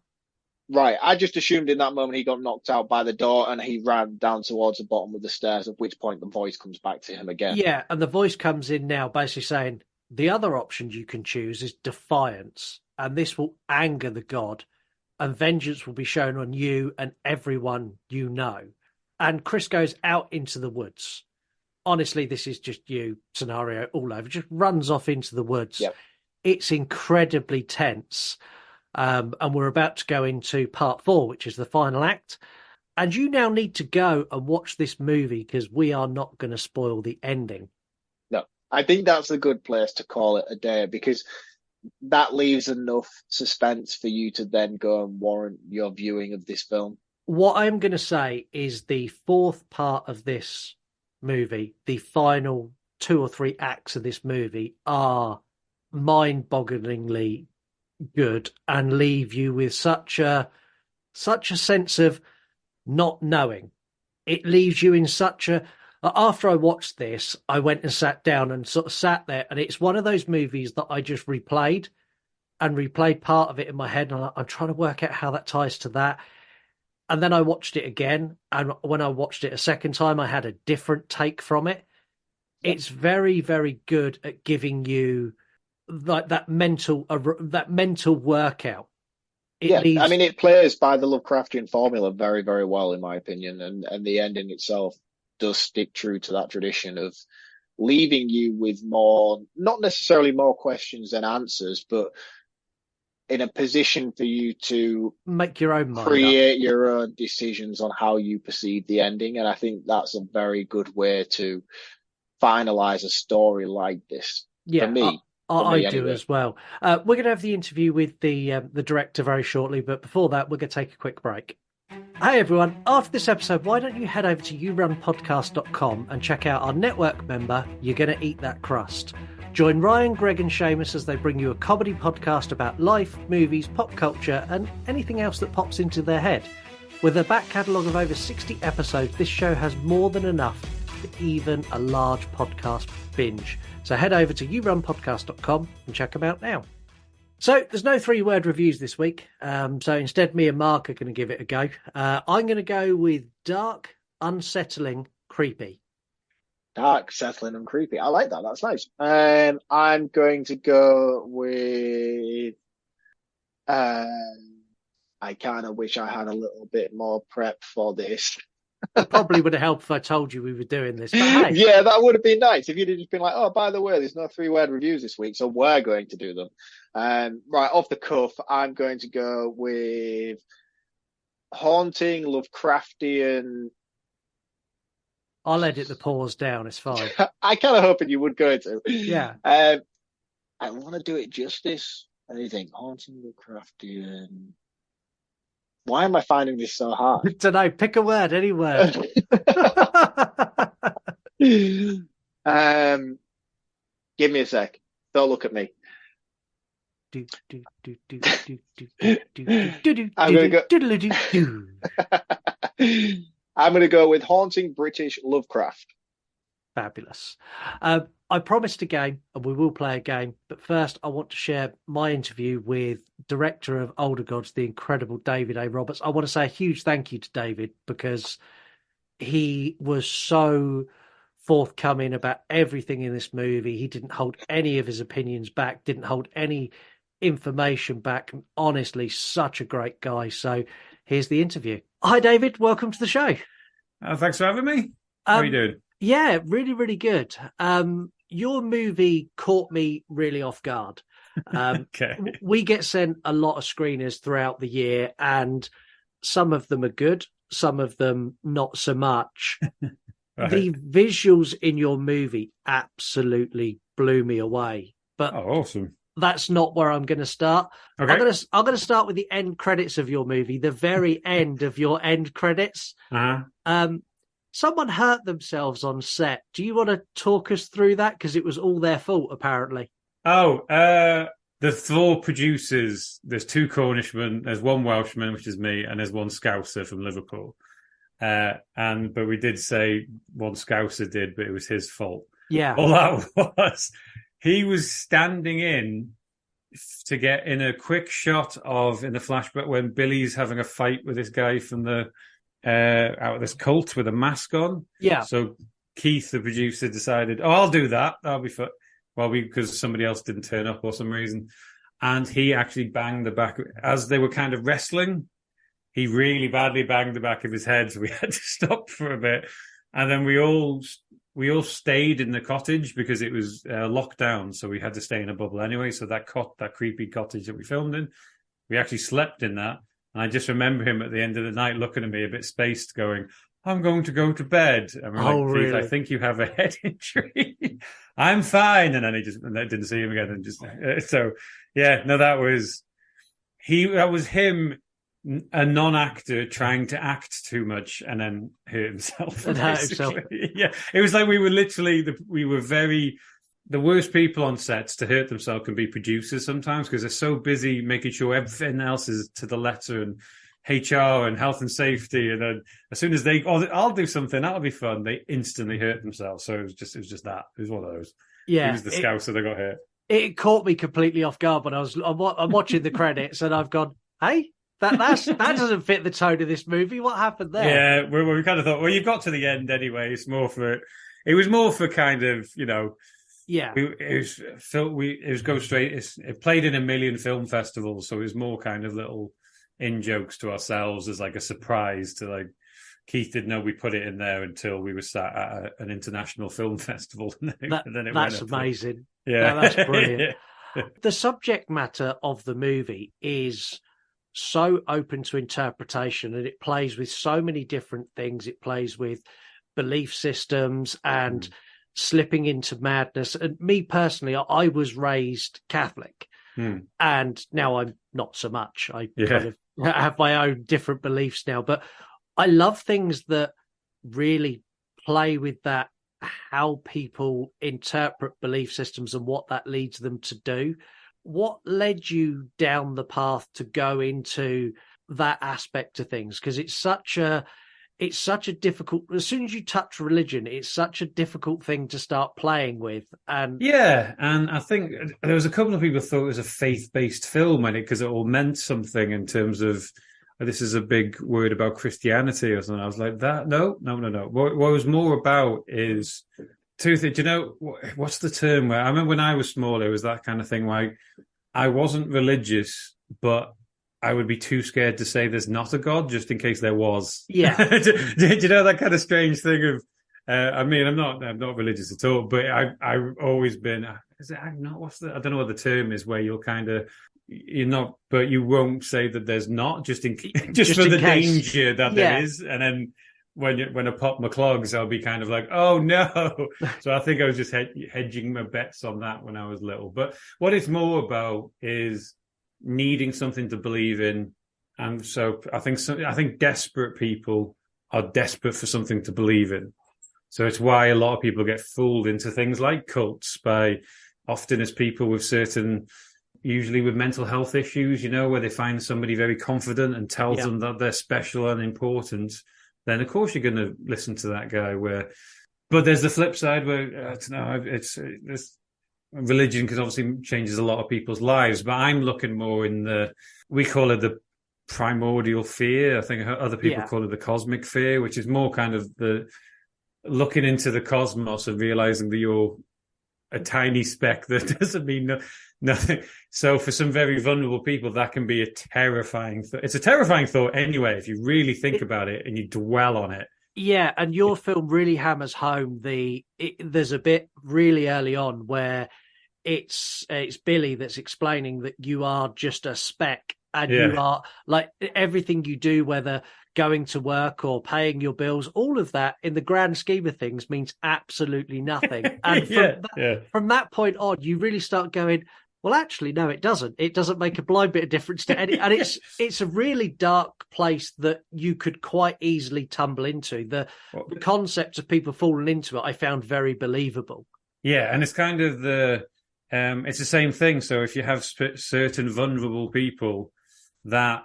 Right. I just assumed in that moment he got knocked out by the door and he ran down towards the bottom of the stairs, at which point the voice comes back to him again. Yeah, and the voice comes in now basically saying, the other option you can choose is defiance, and this will anger the god, and vengeance will be shown on you and everyone you know. And Chris goes out into the woods. Honestly, this is just you scenario all over. Just runs off into the woods. Yep. It's incredibly tense. And we're about to go into part 4, which is the final act. And you now need to go and watch this movie because we are not going to spoil the ending. No, I think that's a good place to call it a day, because that leaves enough suspense for you to then go and warrant your viewing of this film. What I'm going to say is the 4th part of this movie, the final 2 or 3 acts of this movie, are mind-bogglingly good and leave you with such a sense of not knowing. It leaves you in such a... After I watched this, I went and sat down and sort of sat there, and it's one of those movies that I just replayed part of it in my head, and I'm trying to work out how that ties to that. And then I watched it again, and when I watched it a second time, I had a different take from it. It's very, very good at giving you that mental workout. I mean, it plays by the Lovecraftian formula very, very well, in my opinion, and the ending itself does stick true to that tradition of leaving you with more, not necessarily more questions than answers, but in a position for you to make your own mind create up. Your own decisions on how you perceive the ending. And I think that's a very good way to finalize a story like this. Yeah, for me. I do as well. We're going to have the interview with the director very shortly, but before that, we're going to take a quick break. Hey everyone, after this episode, why don't you head over to yourunpodcast.com and check out our network member, You're Gonna Eat That Crust. Join Ryan, Greg and Seamus as they bring you a comedy podcast about life, movies, pop culture and anything else that pops into their head. With a back catalogue of over 60 episodes, this show has more than enough for even a large podcast binge. So head over to yourunpodcast.com and check them out now. So there's no 3-word reviews this week. So instead, me and Mark are going to give it a go. I'm going to go with dark, unsettling, creepy. Dark, settling, and creepy. I like that. That's nice. I'm going to go with. I kind of wish I had a little bit more prep for this. Probably would have helped if I told you we were doing this. But hey. Yeah, that would have been nice if you'd have just been like, "Oh, by the way, there's no 3-word reviews this week, so we're going to do them." Right off the cuff, I'm going to go with haunting, Lovecraftian. I'll edit the pause down. It's fine. I kind of hoping you would go to. Yeah. I want to do it justice. What do you think? Haunting, Lovecraftian. Why am I finding this so hard? I don't know. Pick a word, any word. Give me a sec. Don't look at me. I'm going to go with haunting British Lovecraft. Fabulous. I promised a game, and we will play a game. But first, I want to share my interview with director of Older Gods, the incredible David A. Roberts. I want to say a huge thank you to David because he was so forthcoming about everything in this movie. He didn't hold any of his opinions back, didn't hold any information back. Honestly, such a great guy. So here's the interview. Hi, David. Welcome to the show. Thanks for having me. How are you doing? Yeah, really, really good. Your movie caught me really off guard. Okay. We get sent a lot of screeners throughout the year, and some of them are good, some of them not so much. Right. The visuals in your movie absolutely blew me away. But awesome. That's not where I'm going to start. Okay. I'm going to start with the end credits of your movie, the very end of your end credits. Uh-huh. Someone hurt themselves on set. Do you want to talk us through that? Because it was all their fault, apparently. The 4 producers, there's 2 Cornishmen, there's 1 Welshman, which is me, and there's 1 Scouser from Liverpool. But we did say 1 Scouser did, but it was his fault. Yeah. All that was, he was standing in to get in a quick shot of, in the flashback, when Billy's having a fight with this guy from the out of this cult with a mask on. Yeah. So Keith, the producer, decided, I'll do that. That'll be fun. Well, because somebody else didn't turn up for some reason. And he actually banged the back, as they were kind of wrestling, he really badly banged the back of his head. So we had to stop for a bit. And then we all stayed in the cottage because it was locked down. So we had to stay in a bubble anyway. So that creepy cottage that we filmed in, we actually slept in that. And I just remember him at the end of the night looking at me a bit spaced going, I'm going to go to bed. And we're like, Keith, really? I think you have a head injury. I'm fine. And then I didn't see him again. And just, that was him, a non-actor trying to act too much and then hurt himself. Yeah. It was like we were literally, the worst people on sets to hurt themselves can be producers sometimes because they're so busy making sure everything else is to the letter and HR and health and safety. And then as soon as I'll do something, that'll be fun, they instantly hurt themselves. So it was just that. It was one of those. Yeah. He was the Scouser that got hurt. It caught me completely off guard when I'm watching the credits and I've gone, hey, that doesn't fit the tone of this movie. What happened there? Yeah. We kind of thought, well, you've got to the end anyway. It was more for kind of, yeah, it played in 1 million film festivals, so it was more kind of little in jokes to ourselves as like a surprise to like Keith didn't know we put it in there until we were sat at an international film festival. That's amazing. Yeah, no, that's brilliant. The subject matter of the movie is so open to interpretation, and it plays with so many different things. It plays with belief systems and slipping into madness. And me personally, I was raised Catholic, and now I'm not so much. I kind of have my own different beliefs now, but I love things that really play with that how people interpret belief systems and what that leads them to do. What led you down the path to go into that aspect of things? Because it's such a difficult, as soon as you touch religion, it's such a difficult thing to start playing with. And yeah, and I think there was a couple of people who thought it was a faith-based film because it all meant something in terms of, this is a big word about Christianity or something. I was like, that? No. What it was more about is two things. Do you know, what's the term where, I remember when I was small, it was that kind of thing where I wasn't religious, but I would be too scared to say there's not a God just in case there was. Yeah. do you know that kind of strange thing of, I'm not religious at all, but I've always been, I don't know what the term is where you're kind of, you're not, but you won't say that there's not just for the case. danger that there is. And then when I pop my clogs, I'll be kind of like, oh no. So I think I was just hedging my bets on that when I was little. But what it's more about is needing something to believe in. And so I think desperate people are desperate for something to believe in. So it's why a lot of people get fooled into things like cults by, often as people with certain, usually with mental health issues, where they find somebody very confident and tells them that they're special and important, then of course you're going to listen to that guy. But there's the flip side where it's religion, because obviously changes a lot of people's lives. But I'm looking more in we call it the primordial fear. I think other people call it the cosmic fear, which is more kind of the looking into the cosmos and realizing that you're a tiny speck that doesn't mean nothing. So for some very vulnerable people, that can be a terrifying it's a terrifying thought anyway, if you really think about it and you dwell on it. Yeah, and your film really hammers home there's a bit really early on where it's Billy that's explaining that you are just a speck, and you are like everything you do, whether going to work or paying your bills, all of that in the grand scheme of things means absolutely nothing. And from that point on, you really start going, well, actually, no, it doesn't. It doesn't make a blind bit of difference to any. And it's a really dark place that you could quite easily tumble into. The concept of people falling into it, I found very believable. Yeah, and it's kind of it's the same thing. So if you have certain vulnerable people that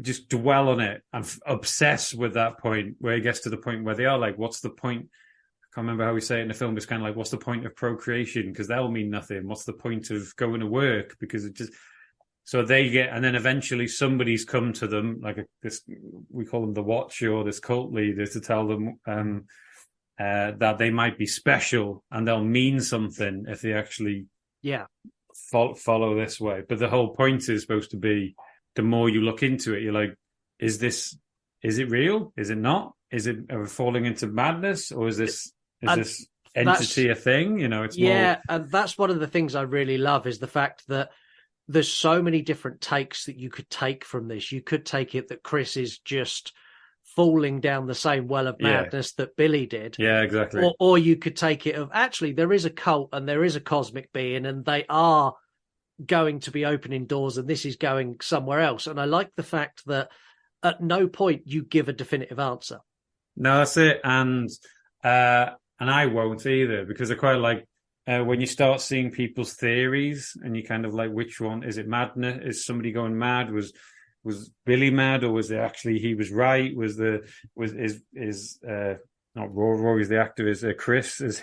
just dwell on it and obsess with that point, where it gets to the point where they are like, what's the point? I can't remember how we say it in the film. It's kind of like, what's the point of procreation? Because that'll mean nothing. What's the point of going to work? Because it just, so they get, and then eventually somebody's come to them, like we call them the Watcher or this cult leader, to tell them that they might be special and they'll mean something if they actually follow this way. But the whole point is supposed to be, the more you look into it, you're like, is it real? Is it not? Are we falling into madness, or is this entity a thing? It's more... and that's one of the things I really love is the fact that there's so many different takes that you could take from this. You could take it that Chris is just falling down the same well of madness that Billy did. Yeah, exactly. Or you could take it of, actually, there is a cult and there is a cosmic being and they are going to be opening doors and this is going somewhere else. And I like the fact that at no point you give a definitive answer. No, that's it. And I won't either, because I quite like when you start seeing people's theories and you kind of like, which one is it? Madness? Is somebody going mad? Was Billy mad, or was it actually he was right? Not Rory's the actor, is Chris? Is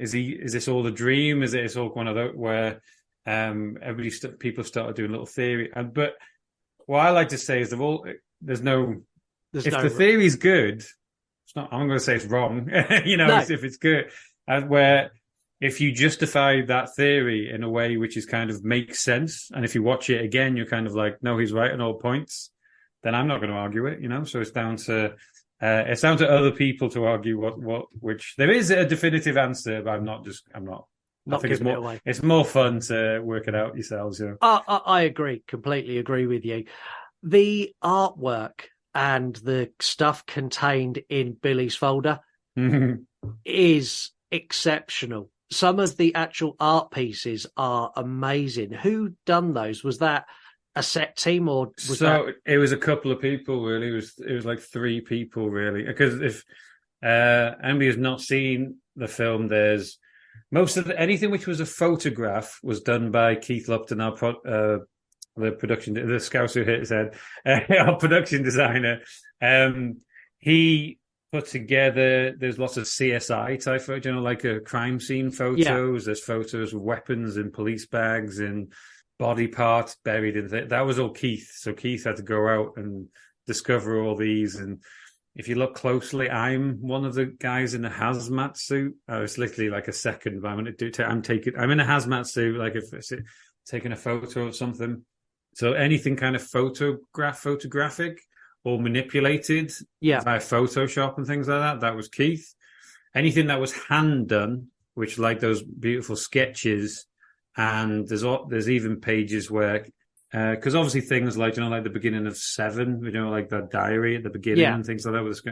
this all a dream? Is it all one of those where people started doing little theory? But what I like to say is if the theory's good, it's not. I'm going to say it's wrong. If it's good, where if you justify that theory in a way which is kind of makes sense, and if you watch it again, you're kind of like, no, he's right on all points, then I'm not going to argue it. So it's down to other people to argue which there is a definitive answer, but I'm not. Not giving it away. It's more fun to work it out yourselves. I agree, completely agree with you. The artwork and the stuff contained in Billy's folder is exceptional. Some of the actual art pieces are amazing. Who done those? Was that a set team, or was it was a couple of people really? It was like 3 people really, because Anybody who's not seen the film, there's most of anything which was a photograph was done by Keith Lupton, the Scouse who hit his head, our production designer. He put together, there's lots of CSI type photos, like a crime scene photos. Yeah. There's photos of weapons in police bags and body parts buried in that was all Keith. So Keith had to go out and discover all these. And if you look closely, I'm one of the guys in a hazmat suit. It's literally like a second, but I'm in a hazmat suit, like if it's taking a photo of something. So anything kind of photographic or manipulated by Photoshop and things like that was Keith. Anything that was hand done, which like those beautiful sketches, and there's even pages where, because obviously things like, like the beginning of Seven, like the diary at the beginning and things like that with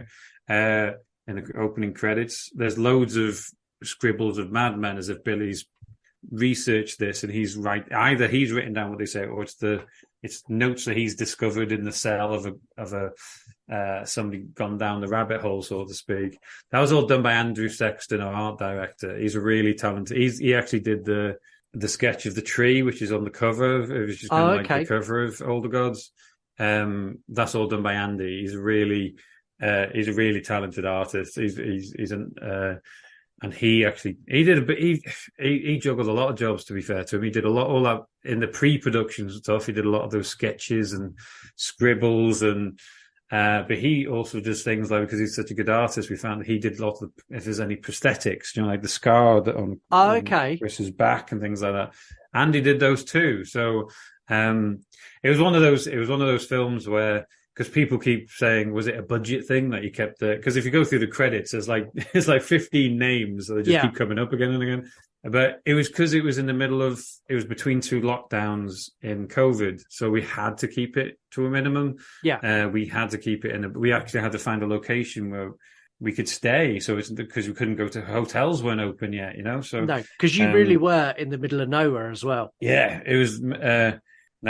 in the opening credits, there's loads of scribbles of madmen as if Billy's researched this and either he's written down what they say, or it's notes that he's discovered in the cell of a somebody gone down the rabbit hole, so to speak. That was all done by Andrew Sexton, our art director. He's a really talented. He actually did the sketch of the tree, which is on the cover. It was just kind of like the cover of Older Gods. That's all done by Andy. He's a really talented artist. And he juggled a lot of jobs, to be fair to him. He did all that in the pre-production stuff. He did a lot of those sketches and scribbles but he also does things like, because he's such a good artist, we found that he did lots of, if there's any prosthetics, like the scar on Chris's back and things like that. Andy did those too. So, it was one of those films where, because people keep saying, was it a budget thing that you kept because if you go through the credits, there's like 15 names that just keep coming up again and again. But it was because it was it was between two lockdowns in COVID. So we had to keep it to a minimum. Yeah. We had to keep it we actually had to find a location where we could stay. So it's because we couldn't go to hotels weren't open yet, So no, because you really were in the middle of nowhere as well. Yeah. It was no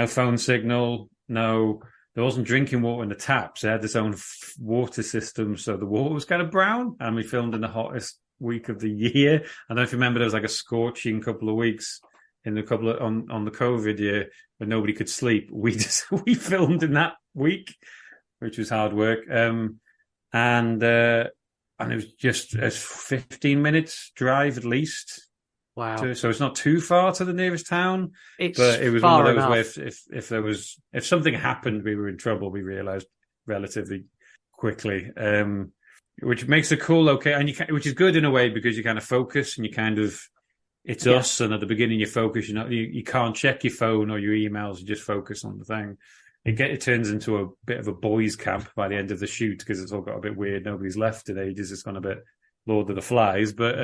phone signal, there wasn't drinking water in the taps. They had this own water system, so the water was kind of brown. And we filmed in the hottest week of the year. I don't know if you remember, there was like a scorching couple of weeks on the COVID year when nobody could sleep. We filmed in that week, which was hard work. And it was just a 15 minutes drive at least. Wow! So it's not too far to the nearest town, but it was one of those where if something happened, we were in trouble. We realised relatively quickly, which makes a cool location, which is good in a way because you kind of focus and you kind of it's us. And at the beginning, you focus. You can't check your phone or your emails. You just focus on the thing. It turns into a bit of a boys' camp by the end of the shoot because it's all got a bit weird. Nobody's left in ages. It's gone a bit Lord of the Flies, but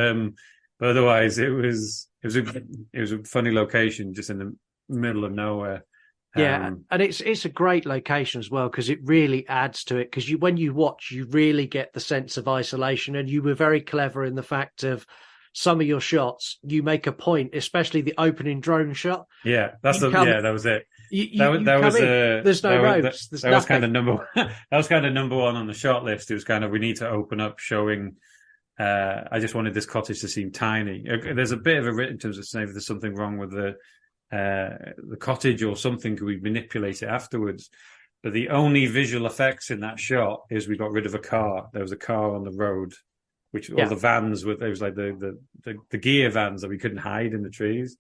otherwise, it was a funny location just in the middle of nowhere. And it's a great location as well because it really adds to it. Because when you watch, you really get the sense of isolation, and you were very clever in the fact of some of your shots. You make a point, especially the opening drone shot. Yeah, that was it. There's no ropes. That was kind of number one on the shot list. It was kind of, we need to open up showing. I just wanted this cottage to seem tiny. There's a bit of a in terms of saying if there's something wrong with the cottage or something, could we manipulate it afterwards? But the only visual effects in that shot is we got rid of a car. There was a car on the road, which all the vans were. It was like the gear vans that we couldn't hide in the trees.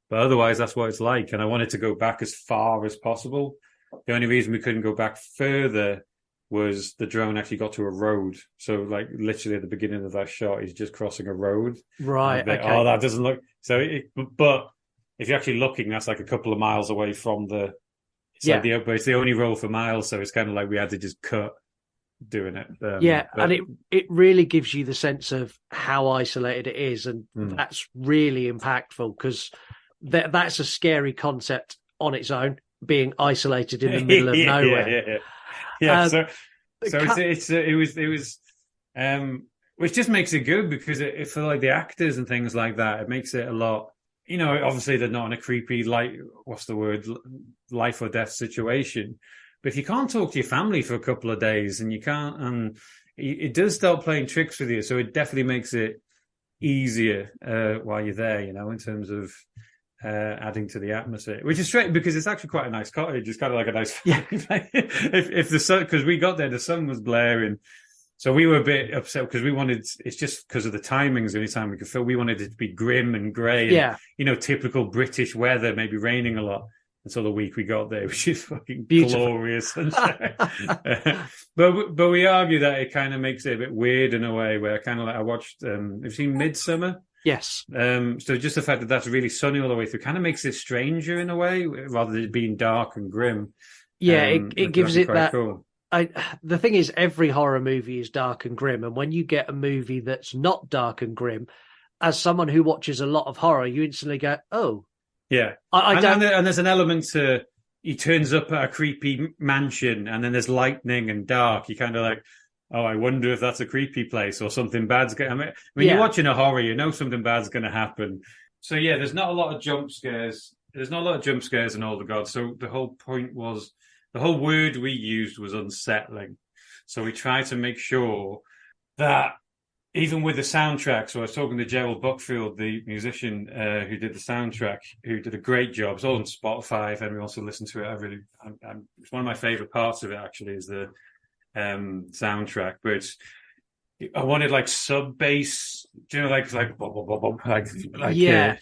But otherwise, that's what it's like. And I wanted to go back as far as possible. The only reason we couldn't go back further was the drone actually got to a road. So like literally at the beginning of that shot, he's just crossing a road. Right. Okay. Oh, that doesn't look so. But if you're actually looking, that's like a couple of miles away from the. It's the only road for miles, so it's kind of like we had to just cut doing it. And it really gives you the sense of how isolated it is, and that's really impactful because that's a scary concept on its own, being isolated in the middle of nowhere. So it was which just makes it good because it for like the actors and things like that, it makes it a lot. Obviously they're not in a creepy life or death situation, but if you can't talk to your family for a couple of days and you can't, and it does start playing tricks with you. So it definitely makes it easier while you're there, you know, in terms of adding to the atmosphere, which is strange because it's actually quite a nice cottage. It's kind of like a nice, if the sun, because we got there, the sun was blaring. So we were a bit upset because we wanted, it's just because of the timings, the only time we could film, we wanted it to be grim and grey. And, you know, typical British weather, maybe raining a lot until the week we got there, which is fucking beautiful. Glorious. But we argue that it kind of makes it a bit weird in a way where kind of like I watched, have you seen Midsummer? Yes. So just the fact that that's really sunny all the way through kind of makes it stranger in a way, rather than it being dark and grim. Yeah, it gives it that. Cool. The thing is, every horror movie is dark and grim, and when you get a movie that's not dark and grim, as someone who watches a lot of horror, you instantly go, "Oh, yeah." And there's an element to he turns up at a creepy mansion, and then there's lightning and dark. You kind of like, oh, I wonder if that's a creepy place or something bad's going. I mean, when you're watching a horror, you know something bad's going to happen. So yeah, there's not a lot of jump scares. There's not a lot of jump scares in All the Gods. So the whole point was. The whole word we used was unsettling. So we tried to make sure that even with the soundtrack, so I was talking to Gerald Buckfield, the musician who did the soundtrack, who did a great job. It's all on Spotify. If anyone wants to listen to it, it's one of my favourite parts of it, actually, is the soundtrack. But I wanted like sub bass, you know, like yeah.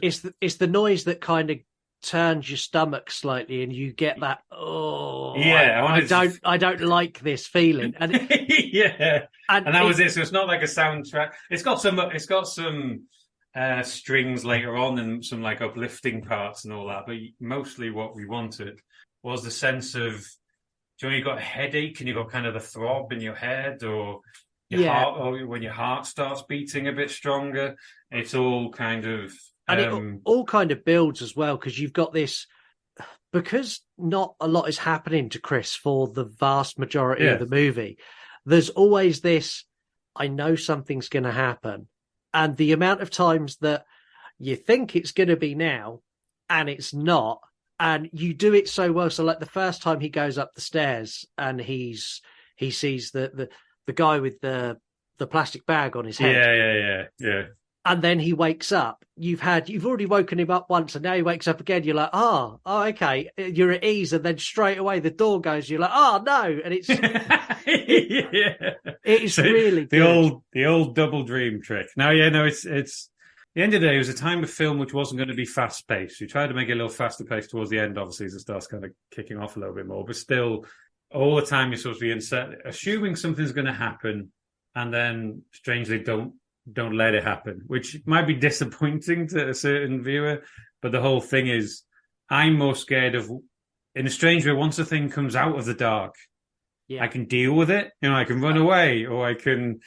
It's the noise that kind of turns your stomach slightly, and you get that. Oh, yeah. I don't like this feeling, and yeah, and that was it. So it's not like a soundtrack. It's got some strings later on and some like uplifting parts and all that. But mostly what we wanted was the sense of, do you know, you got a headache and you got kind of the throb in your head, or your heart, or when your heart starts beating a bit stronger. It's all kind of. And it all kind of builds as well, because you've got this, because not a lot is happening to Chris for the vast majority of the movie. There's always this, I know something's going to happen. And the amount of times that you think it's going to be now and it's not, and you do it so well. So like the first time he goes up the stairs and he sees the guy with the plastic bag on his head. Yeah. And then he wakes up. You've already woken him up once, and now he wakes up again. You're like, oh, okay. You're at ease, and then straight away the door goes. You're like, oh no, and it's it's really good. The old double dream trick. It's the end of the day. It was a time of film which wasn't going to be fast paced. We tried to make it a little faster paced towards the end, obviously, as it starts kind of kicking off a little bit more. But still, all the time you're supposed to be assuming something's going to happen, and then strangely don't let it happen, which might be disappointing to a certain viewer. But the whole thing is, I'm more scared of, in a strange way, once a thing comes out of the dark, I can deal with it. You know, I can run away, or I can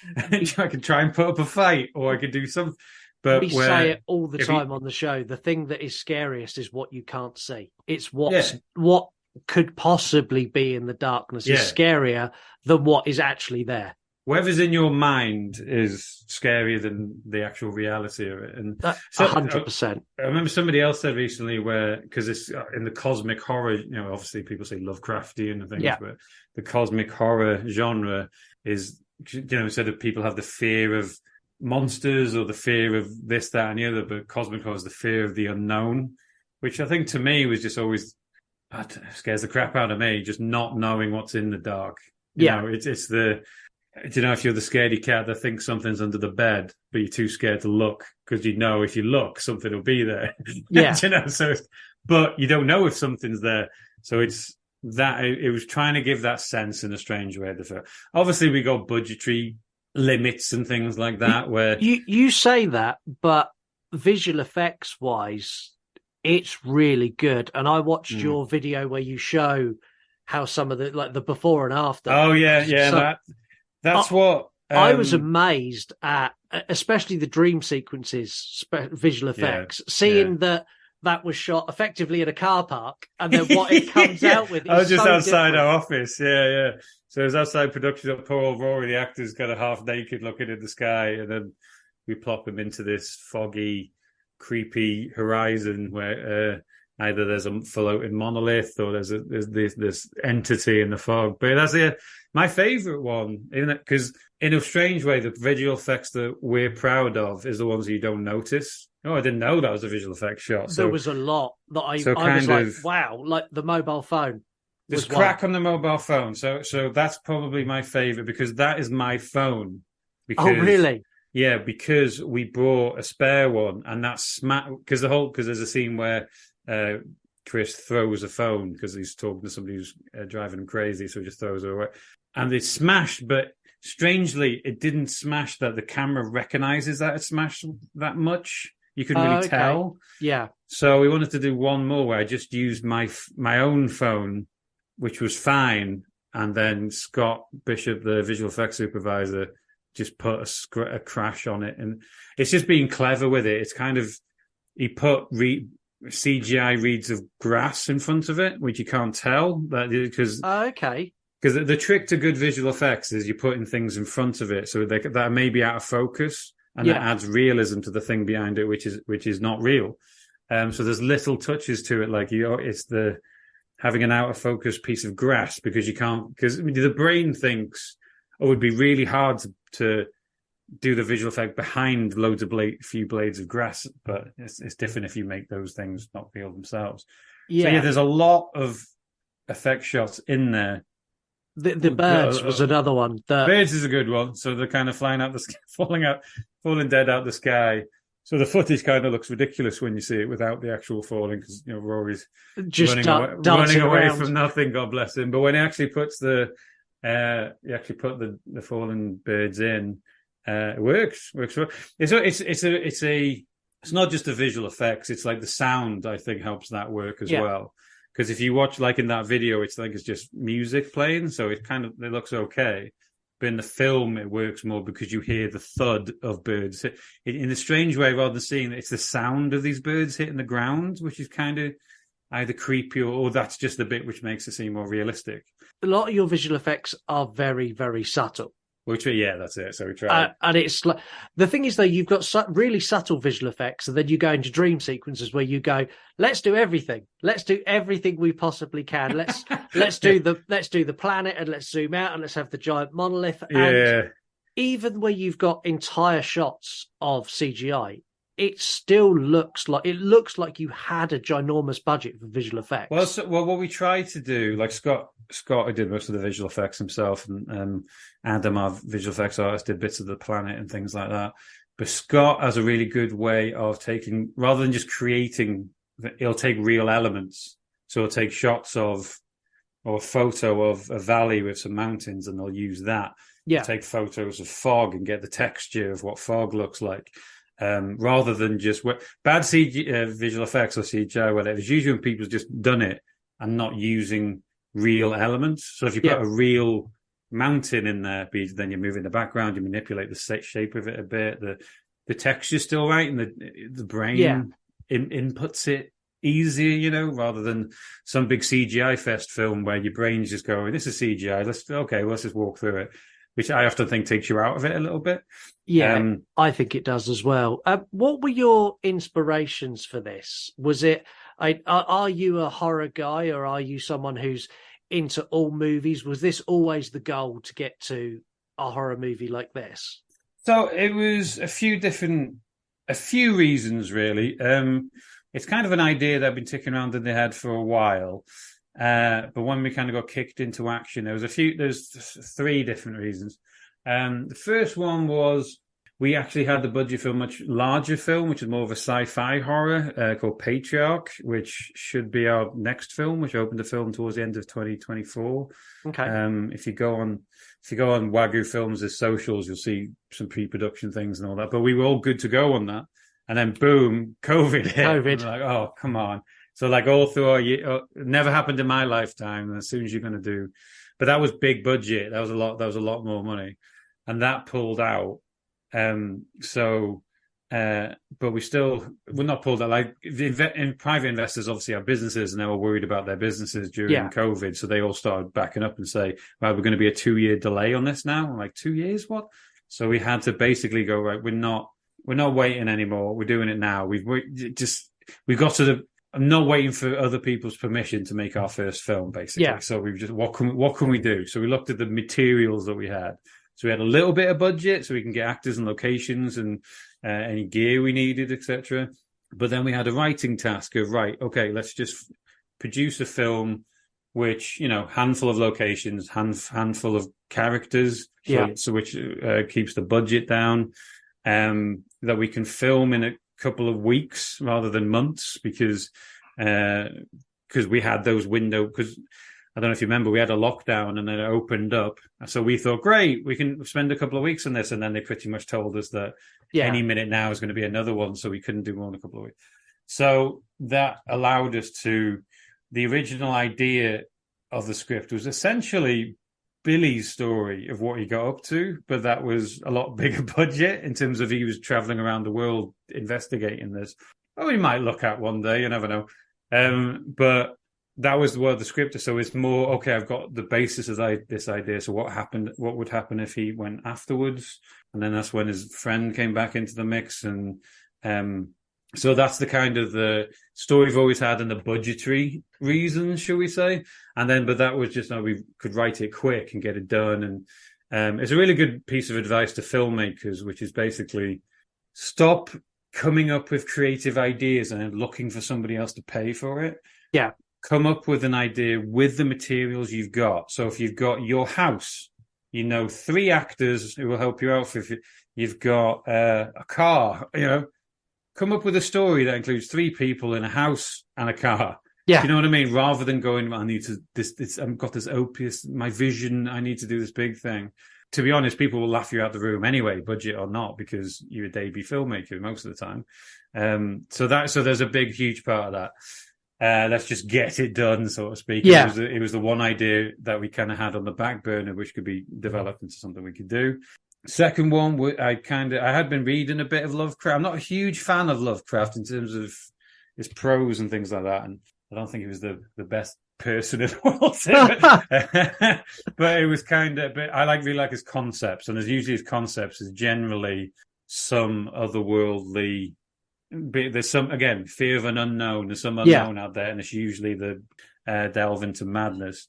try and put up a fight, or I can do something. But we say it all the time on the show. The thing that is scariest is what you can't see. It's what could possibly be in the darkness is scarier than what is actually there. Whatever's in your mind is scarier than the actual reality of it. And 100%. I remember somebody else said recently because it's in the cosmic horror, you know, obviously people say Lovecraftian and things, but the cosmic horror genre is, you know, instead of people have the fear of monsters or the fear of this, that, and the other, but cosmic horror is the fear of the unknown, which I think to me was just always scares the crap out of me, just not knowing what's in the dark. You know, it's the... Do you know, if you're the scaredy cat that thinks something's under the bed, but you're too scared to look because you know if you look, something will be there. Yeah. You know, but you don't know if something's there. So it's that it was trying to give that sense in a strange way. Obviously, we got budgetary limits and things like that. Where you say that, but visual effects wise, it's really good. And I watched your video where you show how some of the before and after. Oh yeah. That's what I was amazed at, especially the dream sequences, visual effects, seeing that was shot effectively in a car park, and then what it comes out with. I was just outside different. Our office, yeah. So it was outside production of poor old Rory, the actor's kind of half naked, looking at the sky, and then we plop him into this foggy, creepy horizon where either there's a floating monolith or there's this entity in the fog. But that's my favorite one, isn't it? Because in a strange way, the visual effects that we're proud of is the ones that you don't notice. Oh, I didn't know that was a visual effects shot. There was a lot that I was like, wow, like the mobile phone. There's crack on the mobile phone. So that's probably my favorite because that is my phone. Oh, really? Yeah, because we brought a spare one, and that's because there's a scene where Chris throws a phone because he's talking to somebody who's driving him crazy, so he just throws it away, and it smashed. But strangely, it didn't smash that the camera recognizes that it smashed that much. You couldn't really tell. Yeah. So we wanted to do one more where I just used my own phone, which was fine, and then Scott Bishop, the visual effects supervisor, just put a crash on it, and it's just being clever with it. It's kind of he put CGI reeds of grass in front of it, which you can't tell because because the trick to good visual effects is you're putting things in front of it so that may be out of focus, and that adds realism to the thing behind it, which is not real. So there's little touches to it, like it's the having an out of focus piece of grass because the brain thinks it would be really hard to do the visual effect behind loads of few blades of grass, but it's different if you make those things not real themselves. Yeah. So there's a lot of effect shots in there. The birds was another one. Birds is a good one. So they're kind of flying out the sky, falling dead out the sky. So the footage kind of looks ridiculous when you see it without the actual falling, because we're always just running away from nothing. God bless him. But when he actually puts the fallen birds in, it works. It's not just the visual effects. It's like the sound, I think, helps that work as well. Because if you watch, like in that video, it's like it's just music playing, so it looks okay. But in the film, it works more because you hear the thud of birds in a strange way, rather than seeing it's the sound of these birds hitting the ground, which is kind of either creepy or that's just the bit which makes it seem more realistic. A lot of your visual effects are very, very subtle. That's it. So we try. And it's like the thing is, though, you've got really subtle visual effects, and then you go into dream sequences where you go, "Let's do everything. Let's do everything we possibly can. Let's do the planet, and let's zoom out, and let's have the giant monolith." And even where you've got entire shots of CGI, it still looks like you had a ginormous budget for visual effects. Well, what we try to do, like Scott who did most of the visual effects himself, and Adam, our visual effects artist, did bits of the planet and things like that. But Scott has a really good way of taking, rather than just creating, he'll take real elements. So he'll take shots of, or a photo of a valley with some mountains, and they'll use that. Yeah. Take photos of fog and get the texture of what fog looks like. Rather than just bad visual effects or CGI, whatever. It's usually when people's just done it and not using real elements. So if you put a real mountain in there, then you move in the background, you manipulate the shape of it a bit. The texture's still right, and the brain inputs it easier, rather than some big CGI fest film where your brain's just going, "This is CGI. Let's just walk through it." Which I often think takes you out of it a little bit. Yeah, I think it does as well. What were your inspirations for this? Was it, are you a horror guy, or are you someone who's into all movies? Was this always the goal to get to a horror movie like this? So it was a few reasons, really. It's kind of an idea that I've been ticking around in the head for a while. But when we kind of got kicked into action, there's three different reasons. The first one was we actually had the budget for a much larger film, which is more of a sci-fi horror called Patriarch, which should be our next film, which opened the film towards the end of 2024. Okay. If you go on Wagyu Films' socials, you'll see some pre-production things and all that. But we were all good to go on that, and then boom, COVID hit. We're like, oh, come on. So like all through our year, it never happened in my lifetime. And as soon as you're going to do, but that was big budget. That was a lot more money, and that pulled out. But we're not pulled out. Like private investors obviously have businesses, and they were worried about their businesses during COVID. So they all started backing up and say, right, we're going to be a 2-year delay on this now. I'm like, 2 years? What? So we had to basically go, right, we're not waiting anymore. We're doing it now. We've got to I'm not waiting for other people's permission to make our first film, basically. Yeah. So we just, what can we do? So we looked at the materials that we had. So we had a little bit of budget, so we can get actors and locations and any gear we needed, etc. But then we had a writing task of, right, okay, let's just produce a film which, handful of locations, handful of characters, so which keeps the budget down, that we can film in a couple of weeks rather than months, because we had those because I don't know if you remember, we had a lockdown and then it opened up. So we thought, great, we can spend a couple of weeks on this. And then they pretty much told us that any minute now is going to be another one. So we couldn't do more in a couple of weeks. So that allowed us to, the original idea of the script was essentially Billy's story of what he got up to, but that was a lot bigger budget in terms of he was traveling around the world investigating this. Oh, we might look at one day, you never know. But that was the word the script is. So it's more, okay, I've got the basis of this idea. So what would happen if he went afterwards? And then that's when his friend came back into the mix. And so that's the kind of the story we've always had and the budgetary reasons, shall we say. And then, but that was just how we could write it quick and get it done. And it's a really good piece of advice to filmmakers, which is basically stop coming up with creative ideas and looking for somebody else to pay for it. Yeah. Come up with an idea with the materials you've got. So if you've got your house, 3 actors who will help you out. If you've got a car, come up with a story that includes 3 people in a house and a car. Yeah. You know what I mean? Rather than going, I've got this opus, my vision, I need to do this big thing. To be honest, people will laugh you out the room anyway, budget or not, because you're a debut filmmaker most of the time. So there's a big, huge part of that. Let's just get it done, so to speak. Yeah. It was the one idea that we kind of had on the back burner, which could be developed into something we could do. Second one, I had been reading a bit of Lovecraft. I'm not a huge fan of Lovecraft in terms of his prose and things like that, and I don't think he was the best person in the world. But it was kind of, but I really like his concepts, and as usually his concepts is generally some otherworldly. There's some, again, fear of an unknown. There's some unknown out there, and it's usually the delve into madness.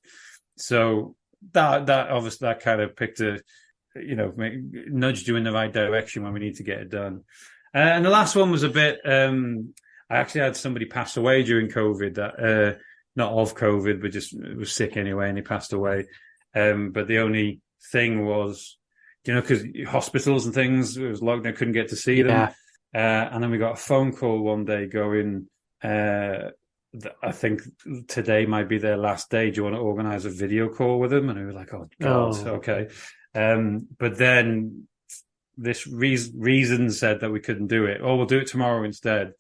So that obviously that kind of picked nudged you in the right direction when we need to get it done. And the last one was a bit. I actually had somebody pass away during COVID. That not of COVID, but just was sick anyway, and he passed away. But the only thing was, because hospitals and things, it was locked. I couldn't get to see them. And then we got a phone call one day going, I think today might be their last day. Do you want to organize a video call with them? And we were like, oh, God, okay. But then this reason said that we couldn't do it. Oh, we'll do it tomorrow instead.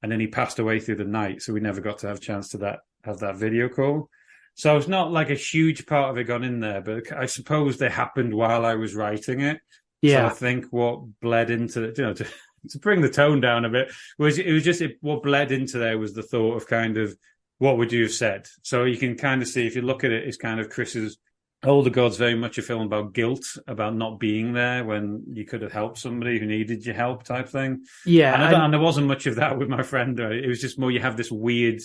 And then he passed away through the night. So we never got to have a chance to have that video call. So it's not like a huge part of it gone in there, but I suppose they happened while I was writing it. Yeah. So I think what bled into, to bring the tone down a bit, what bled into there was the thought of kind of what would you have said. So you can kind of see, if you look at it, it's kind of Chris's Older Gods, very much a film about guilt, about not being there when you could have helped somebody who needed your help type thing. Yeah. And there wasn't much of that with my friend. It was just more, you have this weird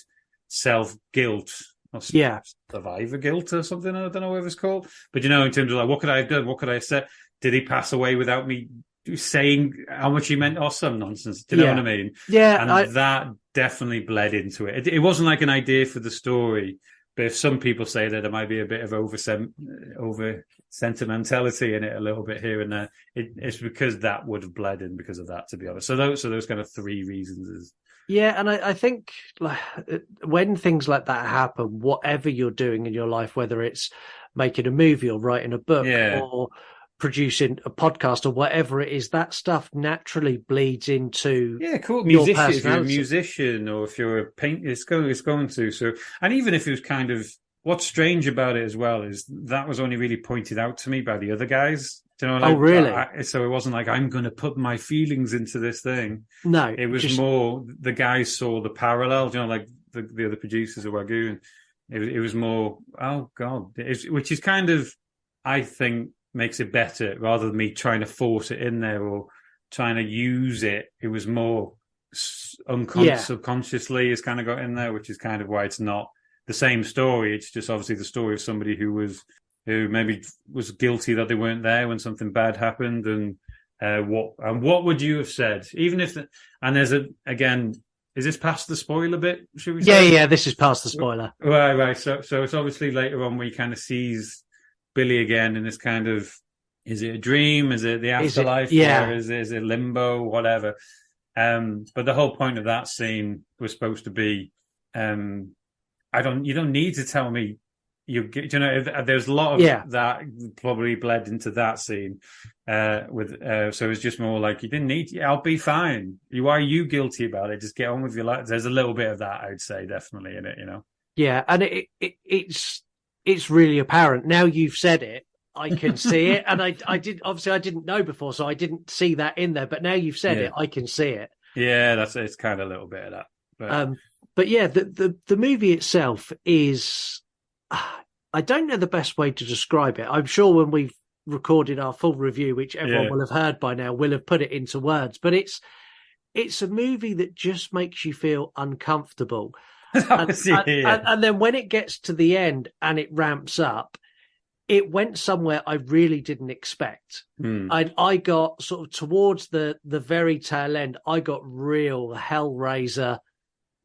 self-guilt, or survivor guilt or something. I don't know what it's called. But, in terms of like, what could I have done? What could I have said? Did he pass away without me saying how much he meant, or some nonsense? Do you know what I mean? Yeah. And that definitely bled into it. It wasn't like an idea for the story, but if some people say that there might be a bit of over sentimentality in it a little bit here and there, it's because that would have bled in because of that, to be honest. So those kind of 3 reasons. Yeah, and I think when things like that happen, whatever you're doing in your life, whether it's making a movie or writing a book or producing a podcast or whatever it is, that stuff naturally bleeds into musician. If you're a musician or if you're a painter, it's going to. So, and even if it was kind of, what's strange about it as well is that was only really pointed out to me by the other guys. Do you know? Oh, really? So it wasn't like I'm going to put my feelings into this thing. No, it was more the guys saw the parallel. Like the other producers of Wagyu. It was more, oh God, which is kind of, I think, makes it better rather than me trying to force it in there or trying to use it. It was more subconsciously has kind of got in there, which is kind of why it's not the same story. It's just obviously the story of somebody who maybe was guilty that they weren't there when something bad happened, and what would you have said, even if and there's is this past the spoiler bit, should we say? Yeah, this is past the spoiler. Right. So it's obviously later on where he kind of sees Billy again in this kind of, is it a dream? Is it the afterlife? Or is it limbo? Whatever. But the whole point of that scene was supposed to be, you don't need to tell me there's a lot of that probably bled into that scene. So it's just more like, you didn't need, I'll be fine. Why are you guilty about it? Just get on with your life. There's a little bit of that, I'd say, definitely in it, Yeah. And it's really apparent. Now you've said it, I can see it. And I didn't know before, so I didn't see that in there, but now you've said it, I can see it. Yeah, it's kind of a little bit of that. But yeah, the movie itself is, I don't know the best way to describe it. I'm sure when we've recorded our full review, which everyone will have heard by now, we'll have put it into words. But it's a movie that just makes you feel uncomfortable. And then when it gets to the end and it ramps up, it went somewhere I really didn't expect. I got sort of towards the very tail end, I got real Hellraiser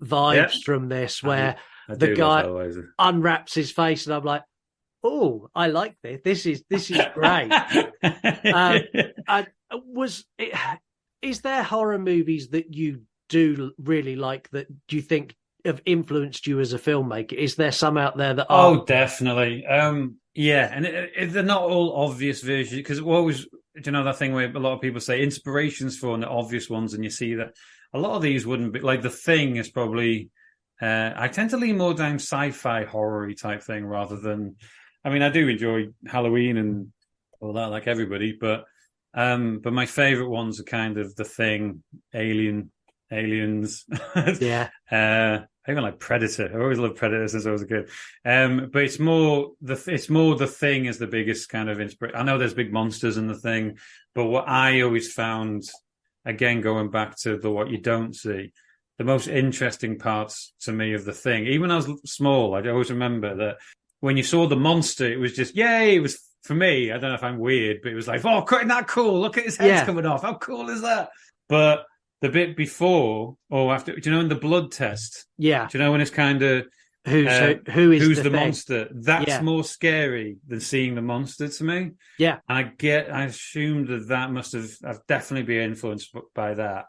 vibes from this, where the guy unwraps his face and I'm like, oh, I like this. This is great. Is there horror movies that you do really like that you think have influenced you as a filmmaker? Is there some out there that are? Oh, definitely. Yeah, and they're not all obvious versions, because always, that thing where a lot of people say inspirations for the obvious ones, and you see that a lot of these wouldn't be. Like The Thing is probably, I tend to lean more down sci-fi horror-y type thing rather than, I do enjoy Halloween and all that, like everybody, but my favorite ones are kind of The Thing, Aliens. Yeah. I even like Predator. I always loved Predator since I was a kid. But it's more The Thing is the biggest kind of inspiration. I know there's big monsters in The Thing, but what I always found, again, going back to what you don't see, the most interesting parts to me of The Thing, even when I was small, I always remember that when you saw the monster, it was just, yay, it was, for me, I don't know if I'm weird, but it was like, oh, isn't that cool? Look at his head's coming off. How cool is that? But the bit before or after, in the blood test? Yeah. Do you know when it's kind of, who's the monster? That's more scary than seeing the monster to me. Yeah. And I assumed that must have definitely been influenced by that.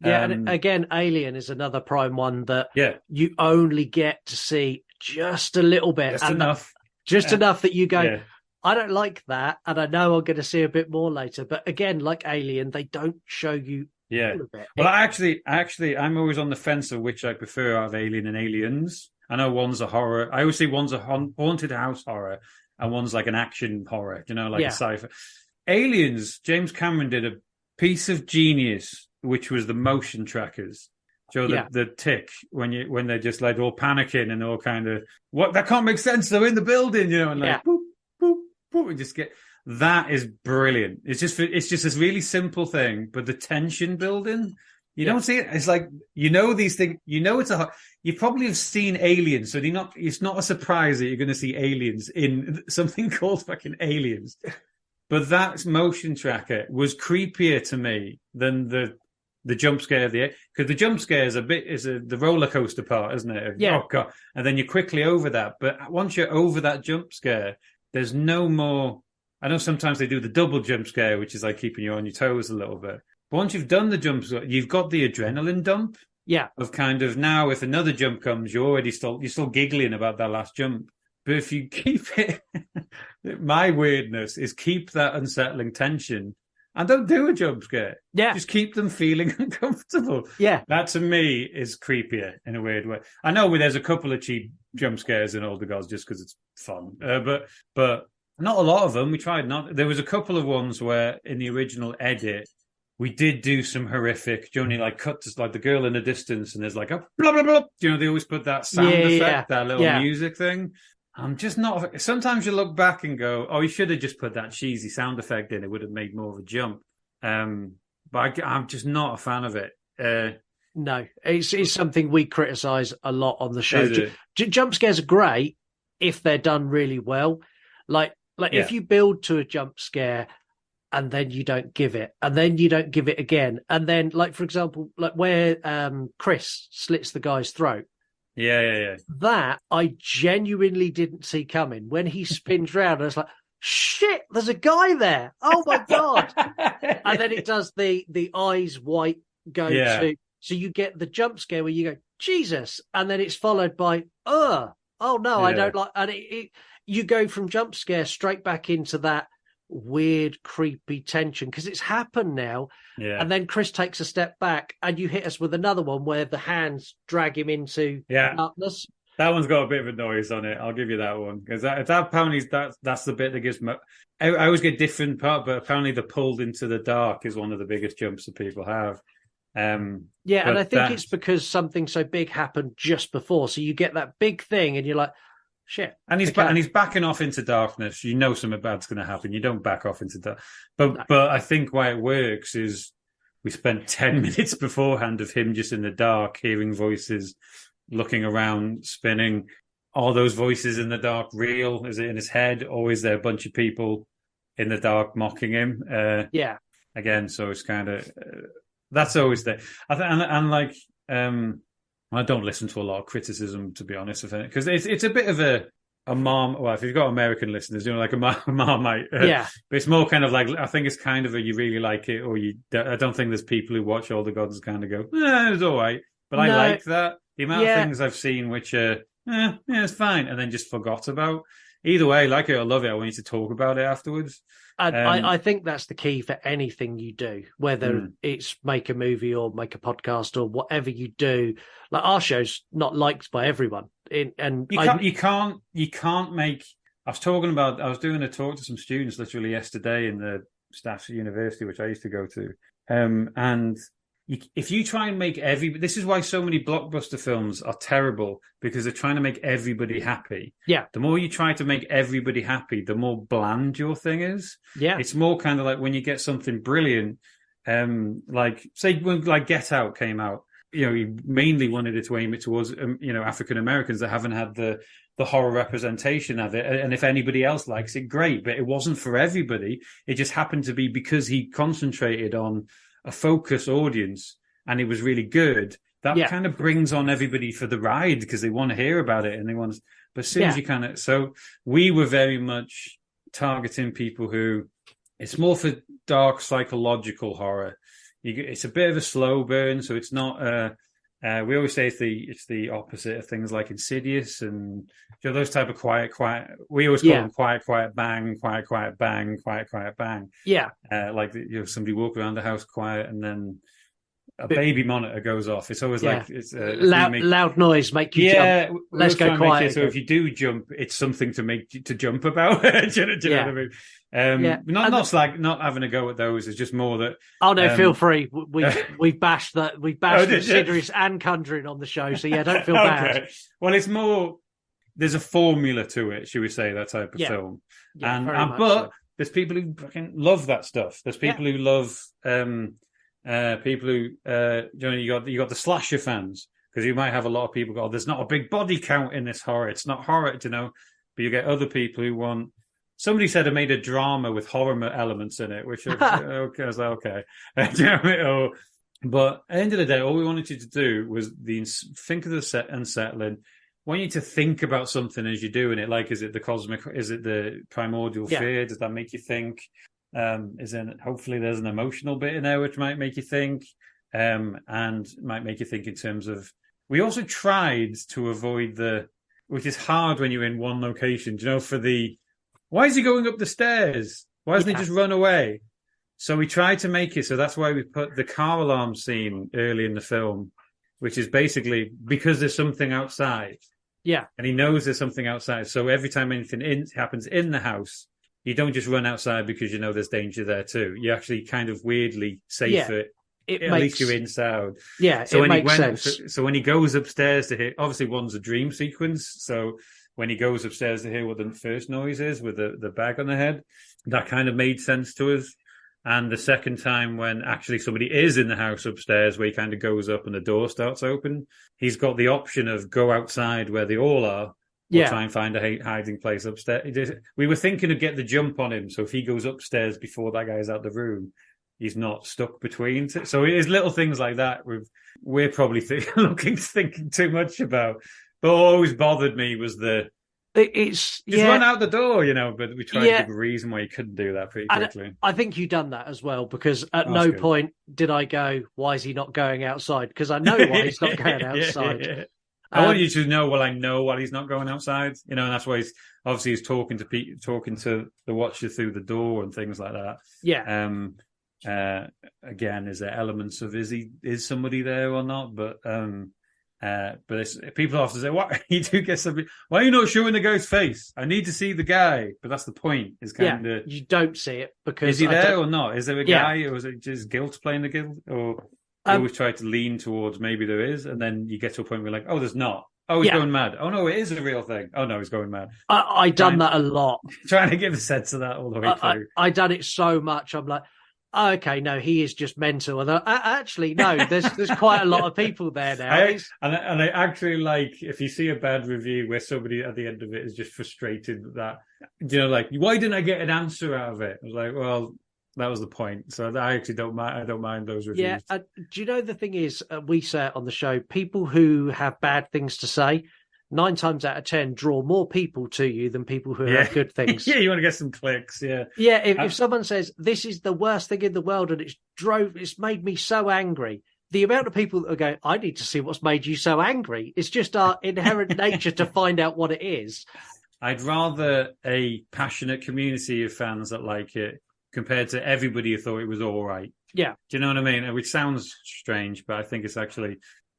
Yeah, and again, Alien is another prime one that you only get to see just a little bit. Just enough. Enough that you go, I don't like that, and I know I'm going to see a bit more later. But again, like Alien, they don't show you all of it. Well, actually, I'm always on the fence of which I prefer out of Alien and Aliens. I know one's a horror. I always say one's a haunted house horror, and one's like an action horror, a sci-fi. Aliens, James Cameron did a piece of genius, which was the motion trackers. The tick when they're just like all panicking and all kind of, what, that can't make sense, they're in the building, and like boop, boop, boop, and just get, that is brilliant. It's just this really simple thing, but the tension building, you don't see it. It's like, these things, you probably have seen Aliens, so it's not a surprise that you're going to see aliens in something called fucking Aliens. But that motion tracker was creepier to me than the jump scare because the jump scare is the roller coaster part, isn't it? Yeah. Oh God. And then you're quickly over that. But once you're over that jump scare, there's no more. I know sometimes they do the double jump scare, which is like keeping you on your toes a little bit. But once you've done the jump scare, you've got the adrenaline dump. Yeah. Of kind of, now if another jump comes, you're still giggling about that last jump. But if you keep it, my weirdness is keep that unsettling tension. And don't do a jump scare. Yeah. Just keep them feeling uncomfortable. Yeah. That to me is creepier in a weird way. I know there's a couple of cheap jump scares in Older Gods just because it's fun. But not a lot of them. We tried not. There was a couple of ones where in the original edit, we did do some horrific, like cut to like the girl in the distance and there's like a blah, blah, blah. They always put that sound effect, that little music thing. I'm just not. Sometimes you look back and go, "Oh, you should have just put that cheesy sound effect in. It would have made more of a jump." But I'm just not a fan of it. No, it's something we criticise a lot on the show. Is it? Jump scares are great if they're done really well. Like if you build to a jump scare and then you don't give it, and then you don't give it again, and then, like, for example, like where Chris slits the guy's throat. Yeah. That I genuinely didn't see coming. When he spins round, I was like, shit, there's a guy there. Oh my God. And then it does the eyes white go to, so you get the jump scare where you go, Jesus. And then it's followed by, oh no, I don't like, and you go from jump scare straight back into that weird, creepy tension because it's happened now. Yeah. And then Chris takes a step back and you hit us with another one where the hands drag him into darkness. That one's got a bit of a noise on it. I'll give you that one because that apparently that's the bit that gives me. I always get different part, but apparently the pulled into the dark is one of the biggest jumps that people have. And I think it's because something so big happened just before, so you get that big thing, and you're like, shit. And he's backing off into darkness. You know something bad's going to happen. You don't back off into dark. But I think why it works is we spent 10 minutes beforehand of him just in the dark, hearing voices, looking around, spinning. Are those voices in the dark real? Is it in his head? Or is there a bunch of people in the dark mocking him? Again, so it's kind of... that's always there. I don't listen to a lot of criticism, to be honest, because it's a bit of a mom. Well, if you've got American listeners, like a Marmite. But it's more kind of like, I think it's kind of a you really like it, or you. I don't think there's people who watch All the Gods kind of go, it's all right. But I like that. The amount of things I've seen which are, it's fine, and then just forgot about. Either way, like it or love it, I want you to talk about it afterwards. And I think that's the key for anything you do, whether it's make a movie or make a podcast or whatever you do. Like our show's not liked by everyone, and you can't make. I was doing a talk to some students literally yesterday in the Staffs University, which I used to go to, and. If you try and make this is why so many blockbuster films are terrible, because they're trying to make everybody happy. Yeah. The more you try to make everybody happy, the more bland your thing is. Yeah. It's more kind of like when you get something brilliant, like say when like Get Out came out, you mainly wanted it to aim it towards, African Americans that haven't had the horror representation of it. And if anybody else likes it, great. But it wasn't for everybody. It just happened to be because he concentrated on a focus audience and it was really good. That kind of brings on everybody for the ride because they want to hear about it and they want to, but as soon as you so we were very much targeting people who it's more for dark psychological horror. It's a bit of a slow burn. So it's not, we always say it's the opposite of things like Insidious and those type of quiet. We always call them quiet, bang, quiet, bang, quiet, bang. Yeah. Like somebody walk around the house quiet and then a baby monitor goes off. It's always like it's loud noise make you jump. Let's go quiet. So if you do jump, it's something to jump about. do you know what I mean? Not having a go at those. It's just more that. Oh no, feel free. We bashed that. We bashed Insidious and Conjuring on the show. So don't feel bad. Well, it's more. There's a formula to it, should we say, that type of film. But there's people who fucking love that stuff. There's people who love people who you got the slasher fans, because you might have a lot of people go, there's not a big body count in this horror. It's not horror, but you get other people who want. Somebody said I made a drama with horror elements in it, which I was like, okay. But at the end of the day, all we wanted you to do was think of the set unsettling. Want you to think about something as you're doing it. Like, is it the primordial fear? Does that make you think? Hopefully there's an emotional bit in there which might make you think, and might make you think in terms of. We also tried to avoid which is hard when you're in one location. Why is he going up the stairs? Why doesn't he just run away? So we tried to make it so that's why we put the car alarm scene early in the film, which is basically because there's something outside. Yeah. And he knows there's something outside. So every time anything happens in the house, you don't just run outside because you know there's danger there too. You actually kind of weirdly safe it. At least you're inside. Yeah, so it makes sense. So when he goes upstairs to hear, obviously one's a dream sequence. So when he goes upstairs to hear what the first noise is with the bag on the head, that kind of made sense to us. And the second time when actually somebody is in the house upstairs where he kind of goes up and the door starts open, he's got the option of go outside where they all are or try and find a hiding place upstairs. We were thinking of get the jump on him. So if he goes upstairs before that guy's out the room, he's not stuck between. So it is little things like that we're probably thinking too much about. But what always bothered me was just run out the door, but we tried to give a reason why you couldn't do that pretty quickly. And I think you've done that as well, because at no point did I go, why is he not going outside? Because I know why he's not going outside. I want you to know, I know why he's not going outside, and that's why he's talking to the watcher through the door and things like that. Yeah. Again, is there elements of is somebody there or not? But people often say, "What you do get somebody? Why are you not showing the guy's face? I need to see the guy." But that's the point. Is kind of you don't see it because is he there or not? Is there a guy, or is it just guilt playing the guilt? Or you always try to lean towards maybe there is, and then you get to a point where you're like, "Oh, there's not. Oh, he's going mad. Oh no, it is a real thing. Oh no, he's going mad." I done that a lot, trying to give a sense of that all the way through. I done it so much. I'm like, oh, okay, no, he is just mental. And actually, no, there's quite a lot of people there now. I actually like if you see a bad review where somebody at the end of it is just frustrated that, like, why didn't I get an answer out of it? I was like, well, that was the point. So I actually don't mind. I don't mind those reviews. Yeah. Do you know the thing is, we say it on the show, people who have bad things to say, 9 times out of 10 draw more people to you than people who have good things. Yeah, you want to get some clicks. Yeah. Yeah. If someone says this is the worst thing in the world and it's made me so angry, the amount of people that go, I need to see what's made you so angry. It's just our inherent nature to find out what it is. I'd rather a passionate community of fans that like it compared to everybody who thought it was all right. Yeah. Do you know what I mean? Which sounds strange, but I think it's actually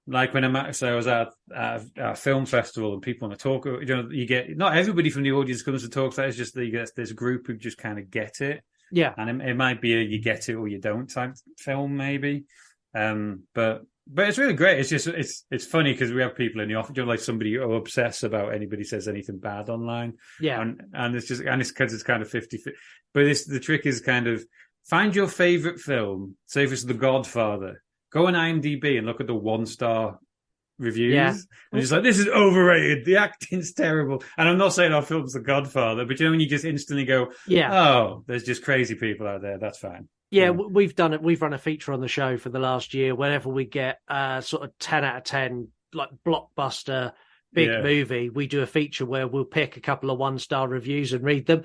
like when I was at a film festival and people want to talk, you get, not everybody from the audience comes to talk, so it's just that you get this group who just kind of get it. Yeah. And it might be a you get it or you don't type film maybe. But it's really great. It's just, it's funny because we have people in the office, like somebody who obsess about anybody says anything bad online. Yeah. And it's because it's kind of 50-50. But the trick is kind of find your favorite film. Say if it's The Godfather, go on IMDb and look at the 1-star reviews. Yeah. And it's like, this is overrated. The acting's terrible. And I'm not saying our film's The Godfather, but when you just instantly go, oh, there's just crazy people out there. That's fine. Yeah, we've done it. We've run a feature on the show for the last year. Whenever we get sort of 10 out of 10, like blockbuster, big movie, we do a feature where we'll pick a couple of 1-star reviews and read them.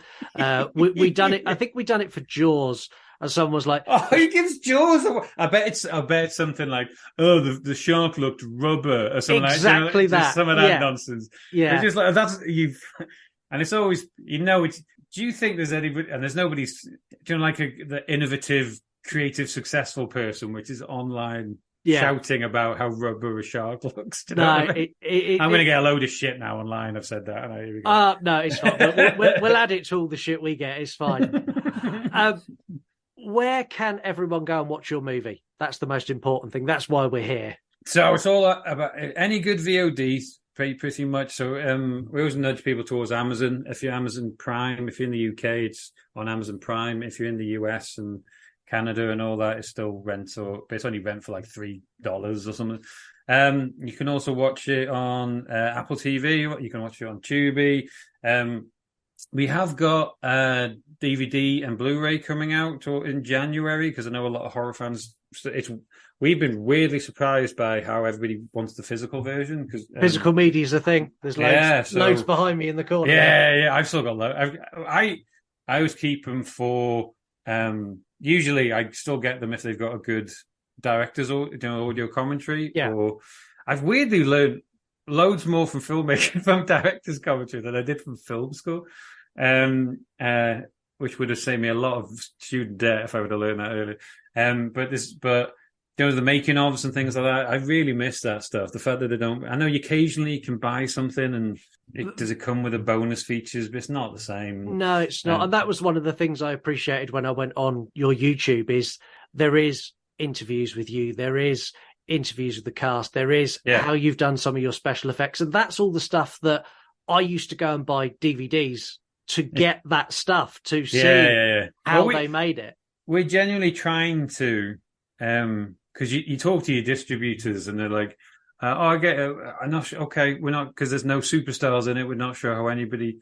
We done it. I think we done it for Jaws. And someone was like, "Oh, he gives Jaws." I bet it's something like, "Oh, the shark looked rubber," or something exactly like that. Some of that nonsense. Yeah, it's just like that's and it's always it's. Do you think there's anybody? And there's nobody. Like the innovative, creative, successful person, which is online shouting about how rubber a shark looks. No, I'm going to get a load of shit now online. I've said that. Here we go. No, it's fine. We'll add it to all the shit we get. It's fine. Where can everyone go and watch your movie? That's the most important thing. That's why we're here. So it's all about any good VODs, pretty much. So we always nudge people towards Amazon. If you're Amazon Prime, if you're in the UK, it's on Amazon Prime. If you're in the US and Canada and all that, it's still rental. But it's only rent for like $3 or something. You can also watch it on Apple TV. You can watch it on Tubi. We have got DVD and Blu-ray coming out in January because I know a lot of horror fans. We've been weirdly surprised by how everybody wants the physical version because physical media is a thing. There's loads behind me in the corner. Yeah. I've still got loads. I always keep them for. Usually, I still get them if they've got a good director's audio commentary. Yeah. Or I've weirdly learned loads more from filmmaking from director's commentary than I did from film school. Which would have saved me a lot of student debt if I would have learned that earlier. But the making ofs and things like that, I really miss that stuff. The fact that they don't, I know you occasionally can buy something and does it come with a bonus features, but it's not the same. No, it's not. And that was one of the things I appreciated when I went on your YouTube is there is interviews with you. There is interviews with the cast. There is how you've done some of your special effects. And that's all the stuff that I used to go and buy DVDs to get that stuff to see how they made it. we're genuinely trying to, because you talk to your distributors and they're like, I get it. I'm not sure. Okay, we're not, because there's no superstars in it. We're not sure how anybody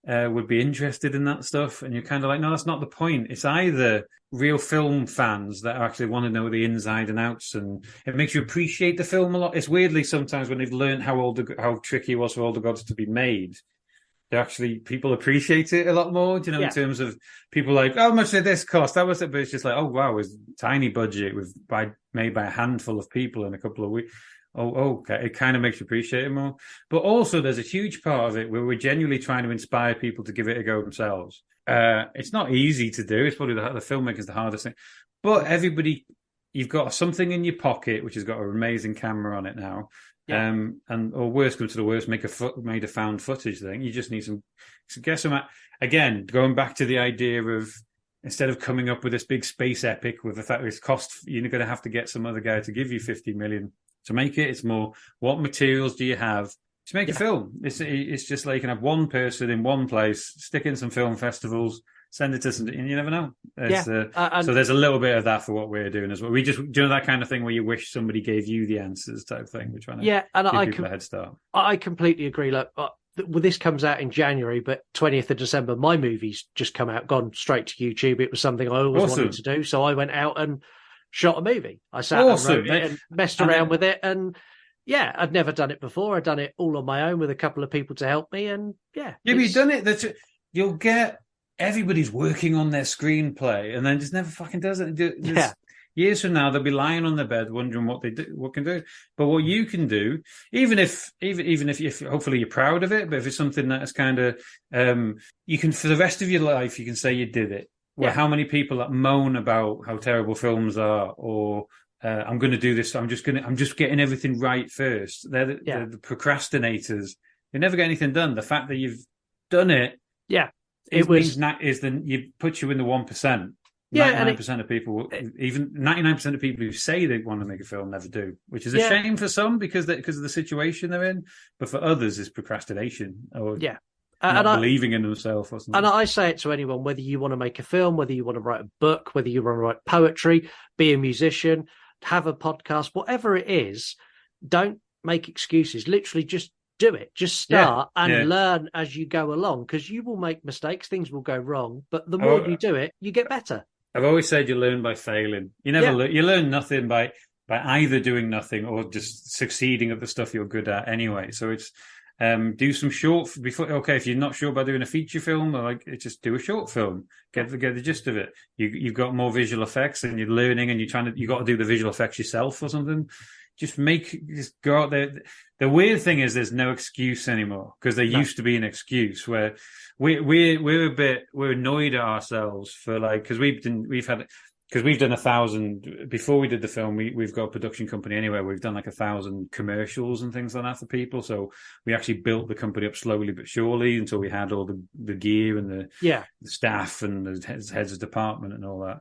would be interested in that stuff. And you're kind of like, no, that's not the point. It's either real film fans that actually want to know the inside and outs, and it makes you appreciate the film a lot. It's weirdly sometimes when they've learned how tricky it was for All the Gods to be made, people appreciate it a lot more, do you know, in terms of people like, how much did this cost? That was it, but it's just like, oh wow, it was a tiny budget made by a handful of people in a couple of weeks. Oh, okay. It kind of makes you appreciate it more. But also there's a huge part of it where we're genuinely trying to inspire people to give it a go themselves. It's not easy to do. It's probably the filmmaker's the hardest thing. But everybody, you've got something in your pocket which has got an amazing camera on it now. Yeah. Or worse comes to the worst, made a found footage thing. You just need again, going back to the idea of, instead of coming up with this big space epic with the fact that it's you're going to have to get some other guy to give you 50 million to make it. It's more, what materials do you have to make a film? It's just like you can have one person in one place, stick in some film festivals, send it to some, and you never know. So there's a little bit of that for what we're doing as well. We just do that kind of thing where you wish somebody gave you the answers type thing. We're trying to give people a head start. I completely agree. Look, this comes out in January, but 20th of December, my movie's just come out, gone straight to YouTube. It was something I always wanted to do, so I went out and shot a movie. I sat and wrote it and messed around with it, and I'd never done it before. I'd done it all on my own with a couple of people to help me, and but you've done it. You'll get everybody's working on their screenplay, and then just never fucking does it. Years from now, they'll be lying on their bed wondering what can do. But what you can do, even if hopefully you're proud of it, but if it's something that is kind of you can, for the rest of your life, you can say you did it. Well, how many people that moan about how terrible films are, or I'm going to do this, I'm just getting everything right first. They're the procrastinators. They never get anything done. The fact that you've done it, you put you in the 1%. 99% of people, even 99% of people who say they want to make a film, never do, which is a shame for some because of the situation they're in. But for others, it's procrastination or not believing in themselves or something. And I say it to anyone, whether you want to make a film, whether you want to write a book, whether you want to write poetry, be a musician, have a podcast, whatever it is, don't make excuses. Literally just do it. Just start and learn as you go along, because you will make mistakes, things will go wrong, but the more you do it, you get better. I've always said you learn by failing. You never you learn nothing by either doing nothing or just succeeding at the stuff you're good at anyway. So it's do some short before. Okay, if you're not sure about doing a feature film, or just do a short film. Get the gist of it. You've got more visual effects and you're learning, and you got to do the visual effects yourself or something. Just go out there. The weird thing is there's no excuse anymore, because there used to be an excuse where we're annoyed at ourselves for because we've done 1,000 before we did the film. We've got a production company anyway. We've done 1,000 commercials and things like that for people. So we actually built the company up slowly but surely until we had all the gear and the staff and the heads of department and all that.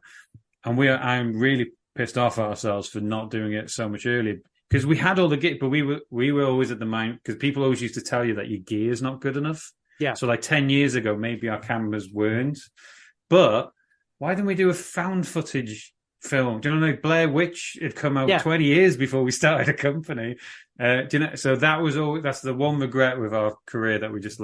And I'm really pissed off at ourselves for not doing it so much earlier, because we had all the gear, but we were always at the mind, because people always used to tell you that your gear is not good enough. Yeah. So 10 years ago, maybe our cameras weren't, but why didn't we do a found footage film? Do you know, Blair Witch had come out 20 years before we started a company. Do you know? So that's the one regret with our career, that we just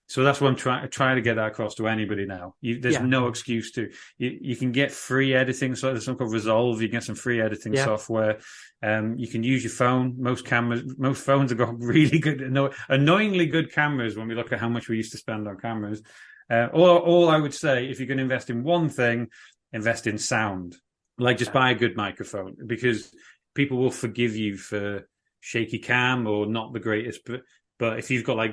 so that's what I'm trying to get that across to anybody now. There's no excuse to. You can get free editing. So there's something called Resolve. You can get some free editing software. You can use your phone. Most phones have got really good, annoyingly good cameras when we look at how much we used to spend on cameras. All I would say, if you're going to invest in one thing, invest in sound. Just buy a good microphone, because people will forgive you for shaky cam or not the greatest. But if you've got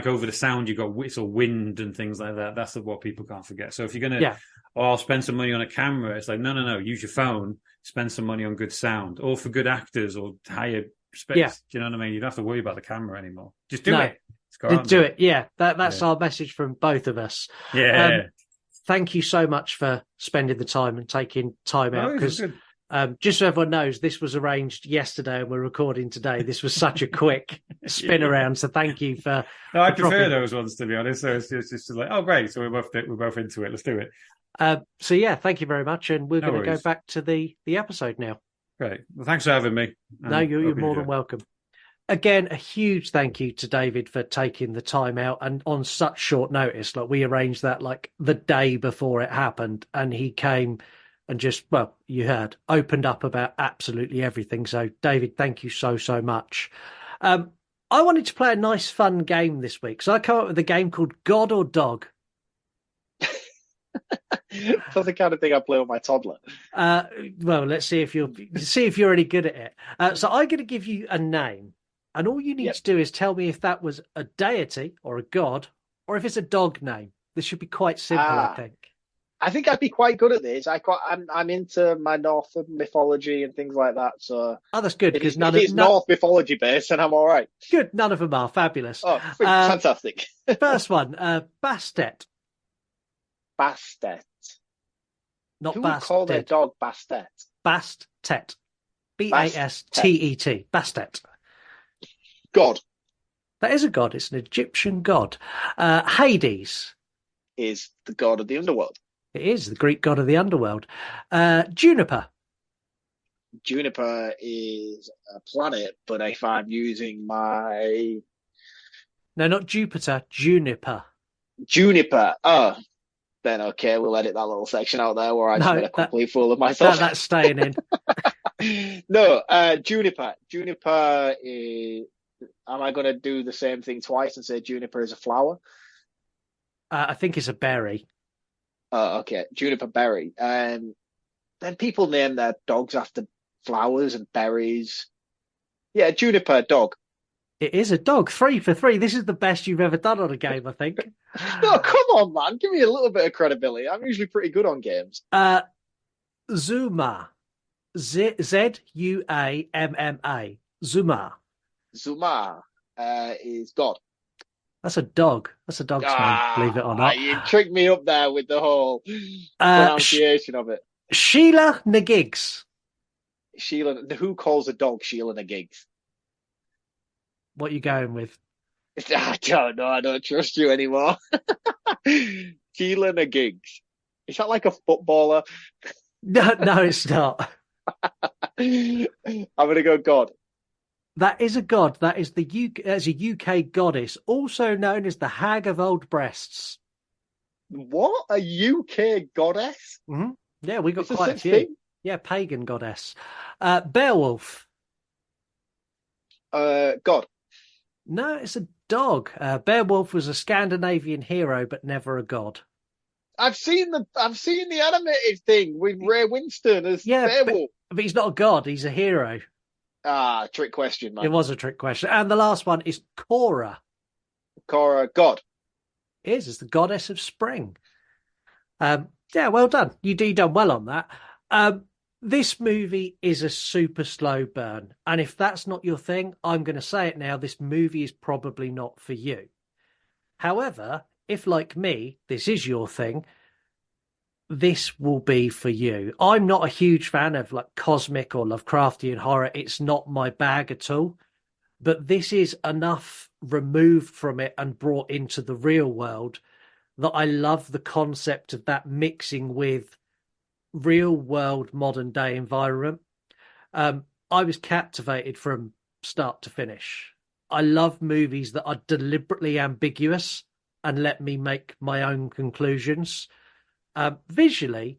over the sound, you've got whistle, wind and things like that. That's what people can't forget. So if you're going to, I'll spend some money on a camera, it's no, use your phone, spend some money on good sound, or for good actors, or higher space. Yeah. Do you know what I mean? You don't have to worry about the camera anymore. Just do it. Do it. Yeah. That's our message from both of us. Yeah. Thank you so much for spending the time and taking time out, because just so everyone knows, this was arranged yesterday and we're recording today. This was such a quick spin around, so thank you for. No, I prefer those ones, to be honest. So it's just oh great, so we're both into it. Let's do it. So yeah, thank you very much, and we're No going to go worries. back to the episode now. Great. Well, thanks for having me. No, you're Hope you more enjoy. than welcome. Again, a huge thank you to David for taking the time out and on such short notice. Like, we arranged that like the day before it happened, and he came and just, well, you heard, opened up about absolutely everything. So David, thank you so much. I wanted to play a nice fun game this week. So I come up with a game called God or Dog. That's the kind of thing I play with my toddler. Well, let's see if you're any good at it. So I'm going to give you a name, and all you need to do is tell me if that was a deity or a god, or if it's a dog name. This should be quite simple, I think. I think I'd be quite good at this. I'm into my North mythology and things like that. So that's good, because if it's North mythology based, then I'm all right. Good, none of them are fabulous. Oh, fantastic! First one, Bastet. Bastet. Not Who Bastet. would call their dog Bastet? Bastet. Bastet. Bastet. God. That is a god. It's an Egyptian god. Hades is the god of the underworld. It is the Greek god of the underworld. Juniper. Juniper is a planet, but if I'm using my... No, not Jupiter. Juniper. Juniper. Oh, then okay, we'll edit that little section out there where I just made a complete fool of myself. That's staying in. No, Juniper. Juniper is... Am I going to do the same thing twice and say juniper is a flower? I think it's a berry. Oh, okay. Juniper berry. Then people name their dogs after flowers and berries. Yeah, juniper dog. It is a dog. 3 for 3. This is the best you've ever done on a game, I think. No, come on, man. Give me a little bit of credibility. I'm usually pretty good on games. Zuma. Zuamma. Zuma. Zuma is God. That's a dog. That's a dog's name, believe it or not. You tricked me up there with the whole pronunciation of it. Sheila Nagigs. Sheila, who calls a dog Sheila Nagigs? What are you going with? I don't know. I don't trust you anymore. Sheila Nagigs. Is that like a footballer? No, it's not. I'm going to go God. That is a god. That is a UK goddess, also known as the Hag of Old Breasts. What? A UK goddess? Mm-hmm. Yeah, we got It's quite a few. thing? Yeah, pagan goddess. Beowulf. God. No, it's a dog. Beowulf was a Scandinavian hero, but never a god. I've seen the animated thing with Ray Winston as Beowulf. But he's not a god. He's a hero. Trick question, man. It was a trick question. And the last one is Cora. Cora, God. It's the goddess of spring. Yeah, well done. You done well on that. This movie is a super slow burn. And if that's not your thing, I'm going to say it now. This movie is probably not for you. However, if like me, this is your thing, this will be for you. I'm not a huge fan of like cosmic or Lovecraftian horror. It's not my bag at all. But this is enough removed from it and brought into the real world that I love the concept of that mixing with real world modern day environment. I was captivated from start to finish. I love movies that are deliberately ambiguous and let me make my own conclusions. Visually,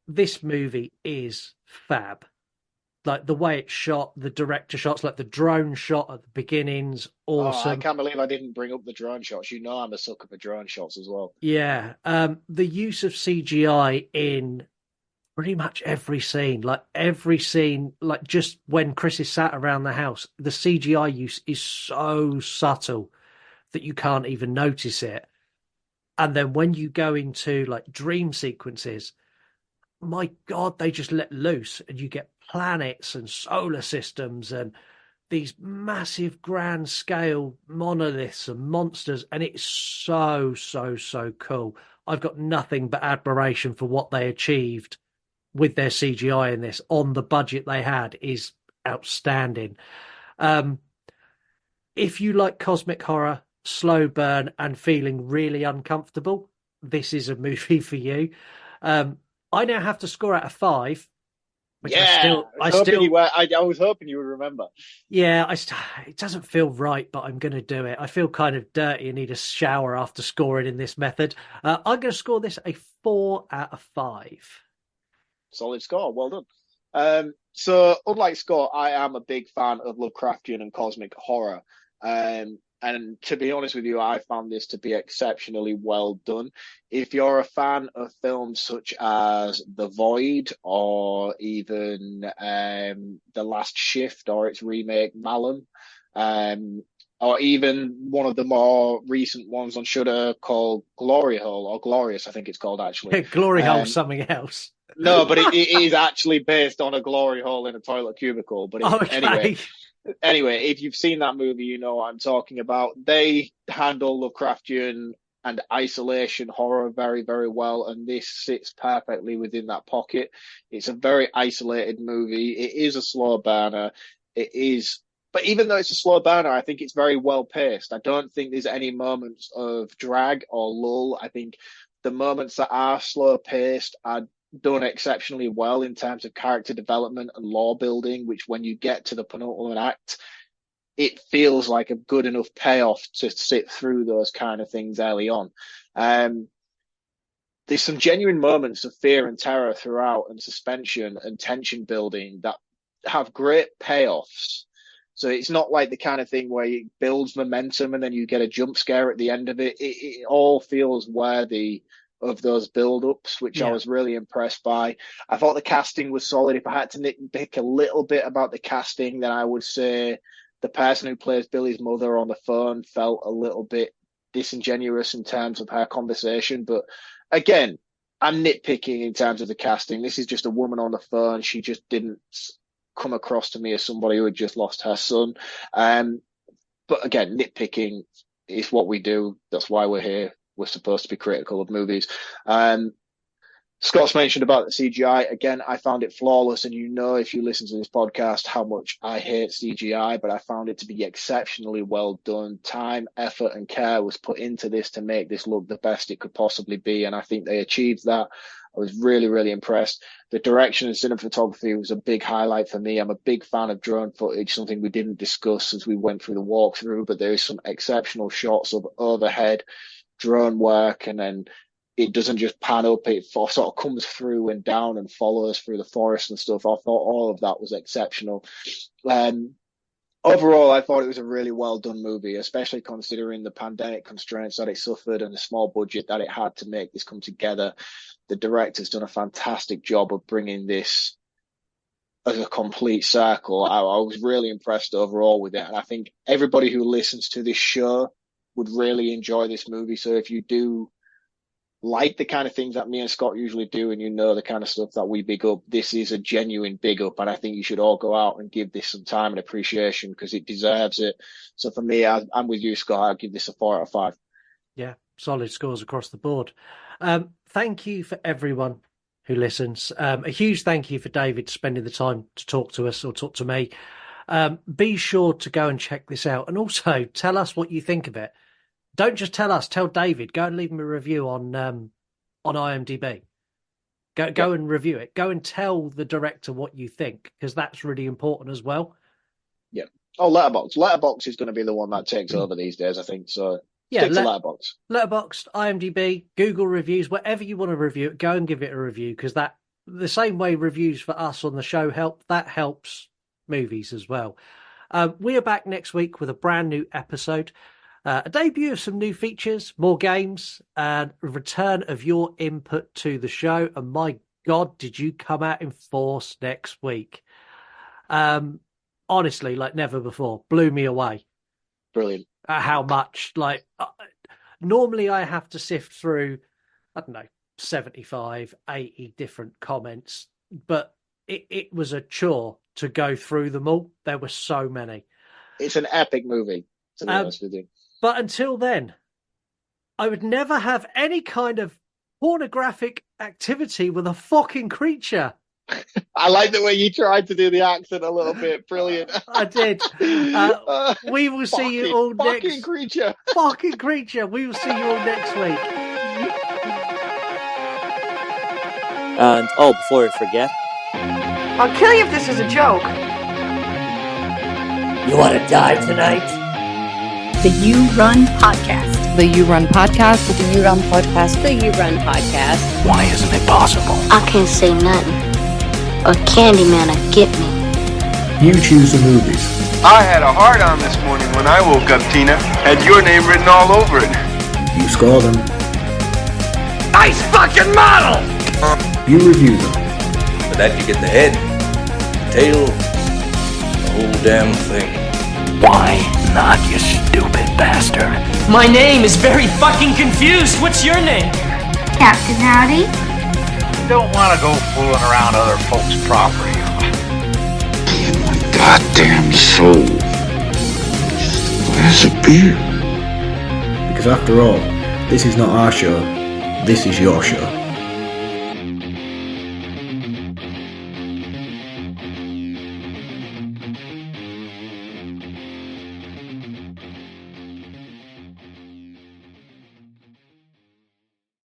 this movie is fab. Like the way it's shot, the director shots, like the drone shot at the beginnings, awesome. Oh, I can't believe I didn't bring up the drone shots. You know I'm a sucker for drone shots as well. Yeah. The use of CGI in pretty much every scene, like just when Chris is sat around the house, the CGI use is so subtle that you can't even notice it. And then when you go into like dream sequences, my God, they just let loose and you get planets and solar systems and these massive grand scale monoliths and monsters. And it's so cool. I've got nothing but admiration for what they achieved with their CGI in this on the budget they had is outstanding. If you like cosmic horror, slow burn and feeling really uncomfortable, this is a movie for you. I now have to score out of 5. Which I was hoping you would remember. Yeah, it doesn't feel right, but I'm going to do it. I feel kind of dirty and need a shower after scoring in this method. I'm going to score this a 4 out of 5. Solid score. Well done. So, unlike Scott, I am a big fan of Lovecraftian and cosmic horror. And to be honest with you, I found this to be exceptionally well done. If you're a fan of films such as The Void or even The Last Shift or its remake Malum, or even one of the more recent ones on Shudder called Glory Hole, or Glorious, I think it's called actually. Glory Hole, something else. No, but it is actually based on a glory hole in a toilet cubicle. But anyway, if you've seen that movie, you know what I'm talking about. They handle Lovecraftian and isolation horror very, very well, and this sits perfectly within that pocket. It's a very isolated movie. It is a slow burner. But even though it's a slow burner, I think it's very well paced. I don't think there's any moments of drag or lull. I think the moments that are slow paced are done exceptionally well in terms of character development and lore building, which when you get to the penultimate act, it feels like a good enough payoff to sit through those kind of things early on. There's some genuine moments of fear and terror throughout, and suspension and tension building that have great payoffs. So it's not like the kind of thing where it builds momentum and then you get a jump scare at the end of it. It all feels worthy of those build-ups, which I was really impressed by. I thought the casting was solid. If I had to nitpick a little bit about the casting, then I would say the person who plays Billy's mother on the phone felt a little bit disingenuous in terms of her conversation. But again, I'm nitpicking in terms of the casting. This is just a woman on the phone. She just didn't come across to me as somebody who had just lost her son. But again, nitpicking is what we do. That's why we're here. We're supposed to be critical of movies. Scott's mentioned about the CGI. Again, I found it flawless. And you know, if you listen to this podcast, how much I hate CGI, but I found it to be exceptionally well done. Time, effort, and care was put into this to make this look the best it could possibly be. And I think they achieved that. I was really, really impressed. The direction and cinematography was a big highlight for me. I'm a big fan of drone footage, something we didn't discuss as we went through the walkthrough, but there is some exceptional shots of overhead drone work, and then it doesn't just pan up, it sort of comes through and down and follows through the forest and stuff. I thought all of that was exceptional. Overall, I thought it was a really well done movie, especially considering the pandemic constraints that it suffered and the small budget that it had to make this come together. The director's done a fantastic job of bringing this as a complete circle. I was really impressed overall with it, and I think everybody who listens to this show would really enjoy this movie. So if you do like the kind of things that me and Scott usually do, and you know the kind of stuff that we big up, this is a genuine big up, and I think you should all go out and give this some time and appreciation because it deserves it. So for me, I'm with you, Scott. I'll give this a 4 out of 5. Yeah, solid scores across the board. Thank you for everyone who listens. A huge thank you for David spending the time to talk to us or talk to me. Be sure to go and check this out, and also tell us what you think of it. Don't just tell us, tell David. Go and leave him a review on IMDb. Go and review it. Go and tell the director what you think, because that's really important as well. Yeah. Oh, Letterboxd. Letterboxd is going to be the one that takes over these days, I think. So stick to Letterboxd. Letterboxd, IMDb, Google reviews, whatever you want to review it, go and give it a review, because that the same way reviews for us on the show helps movies as well. We are back next week with a brand new episode. A debut of some new features, more games, and a return of your input to the show. And my God, did you come out in force next week? Honestly, like never before. Blew me away. Brilliant. How much, normally I have to sift through, 75, 80 different comments, but it was a chore to go through them all. There were so many. It's an epic movie, to be honest with you. But until then, I would never have any kind of pornographic activity with a fucking creature. I like the way you tried to do the accent a little bit. Brilliant. I did. We will see you all next... Fucking creature. Fucking creature. We will see you all next week. And, oh, before I forget, I'll kill you if this is a joke. You want to die tonight? The You Run Podcast. The You Run Podcast. The You Run Podcast. The You Run Podcast. Why isn't it possible? I can't say nothing. Or Candyman will get me. You choose the movies. I had a hard-on this morning when I woke up, Tina. Had your name written all over it. You score them. Nice fucking model! You review them. For that you get the head, the tail, the whole damn thing. Why not, you stupid bastard? My name is very fucking confused. What's your name? Captain Howdy? You don't want to go fooling around other folks' property. In my goddamn soul. Just a glass of beer. Because after all, this is not our show. This is your show.